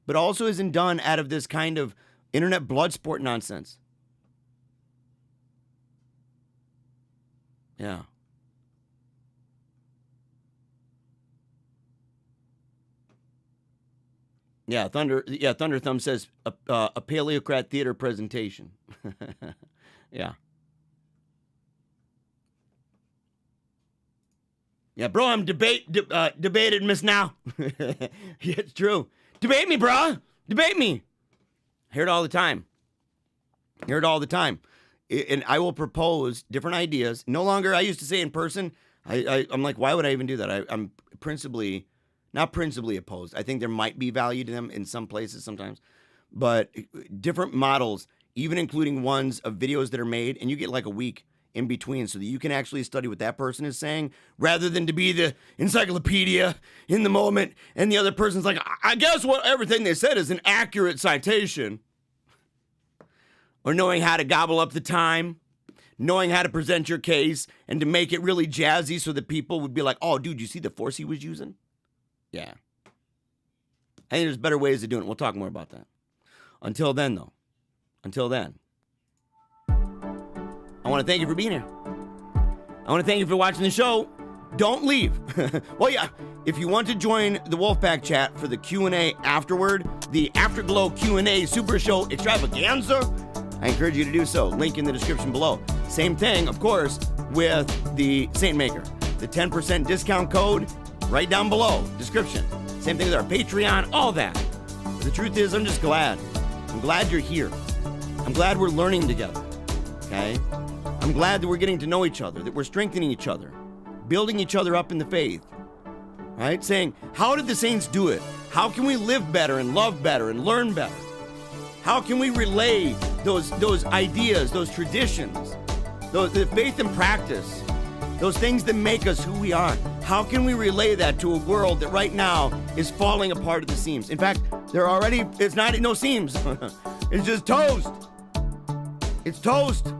but also isn't done out of this kind of internet blood sport nonsense. Yeah. Yeah, Thunder Thumb says a Paleocrat theater presentation. Yeah. Yeah, bro, I'm debated Miss Now. Yeah, it's true. Debate me, bro. Debate me. I hear it all the time. And I will propose different ideas. No longer, I used to say in person, I'm like, why would I even do that? I'm not principally opposed. I think there might be value to them in some places sometimes, but different models, even including ones of videos that are made, and you get like a week in between so that you can actually study what that person is saying rather than to be the encyclopedia in the moment and the other person's like, I guess what everything they said is an accurate citation. Or knowing how to gobble up the time, knowing how to present your case and to make it really jazzy so that people would be like, oh, dude, you see the force he was using? Yeah. I think there's better ways of doing it. We'll talk more about that. Until then, though, I want to thank you for being here. I want to thank you for watching the show. Don't leave. Well, yeah, if you want to join the Wolfpack chat for the Q&A afterward, the Afterglow Q&A Super Show Extravaganza, I encourage you to do so. Link in the description below. Same thing, of course, with the SAINTMAKER. The 10% discount code right down below, description. Same thing with our Patreon, all that. But the truth is, I'm just glad. I'm glad you're here. I'm glad we're learning together, okay? I'm glad that we're getting to know each other, that we're strengthening each other, building each other up in the faith, right? Saying, how did the saints do it? How can we live better and love better and learn better? How can we relay those ideas, those traditions, the faith and practice, those things that make us who we are? How can we relay that to a world that right now is falling apart at the seams? In fact, it's not no seams. It's just toast. It's toast.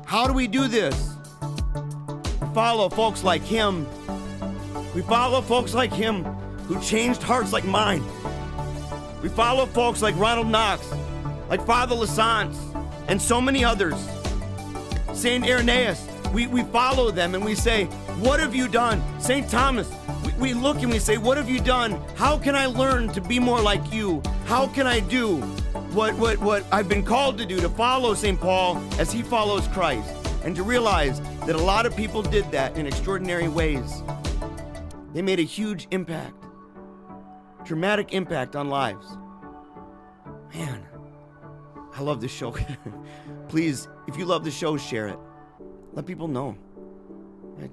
How do we do this? We follow folks like him. We follow folks like him who changed hearts like mine. We follow folks like Ronald Knox, like Father Lassance, and so many others. Saint Irenaeus, we follow them and we say, what have you done? Saint Thomas, we look and we say, what have you done? How can I learn to be more like you? How can I do what I've been called to do, to follow St. Paul as he follows Christ, and to realize that a lot of people did that in extraordinary ways. They made a huge impact, dramatic impact on lives. Man, I love this show. Please, if you love the show, share it. Let people know.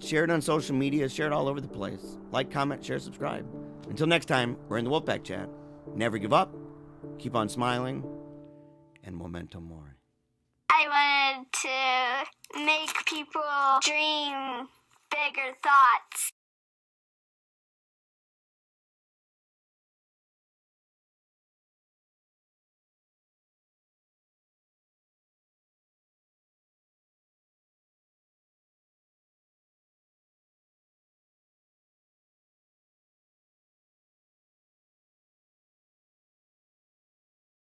Share it on social media, share it all over the place. Like, comment, share, subscribe. Until next time, we're in the Wolfpack chat. Never give up. Keep on smiling, and memento mori. I wanted to make people dream bigger thoughts.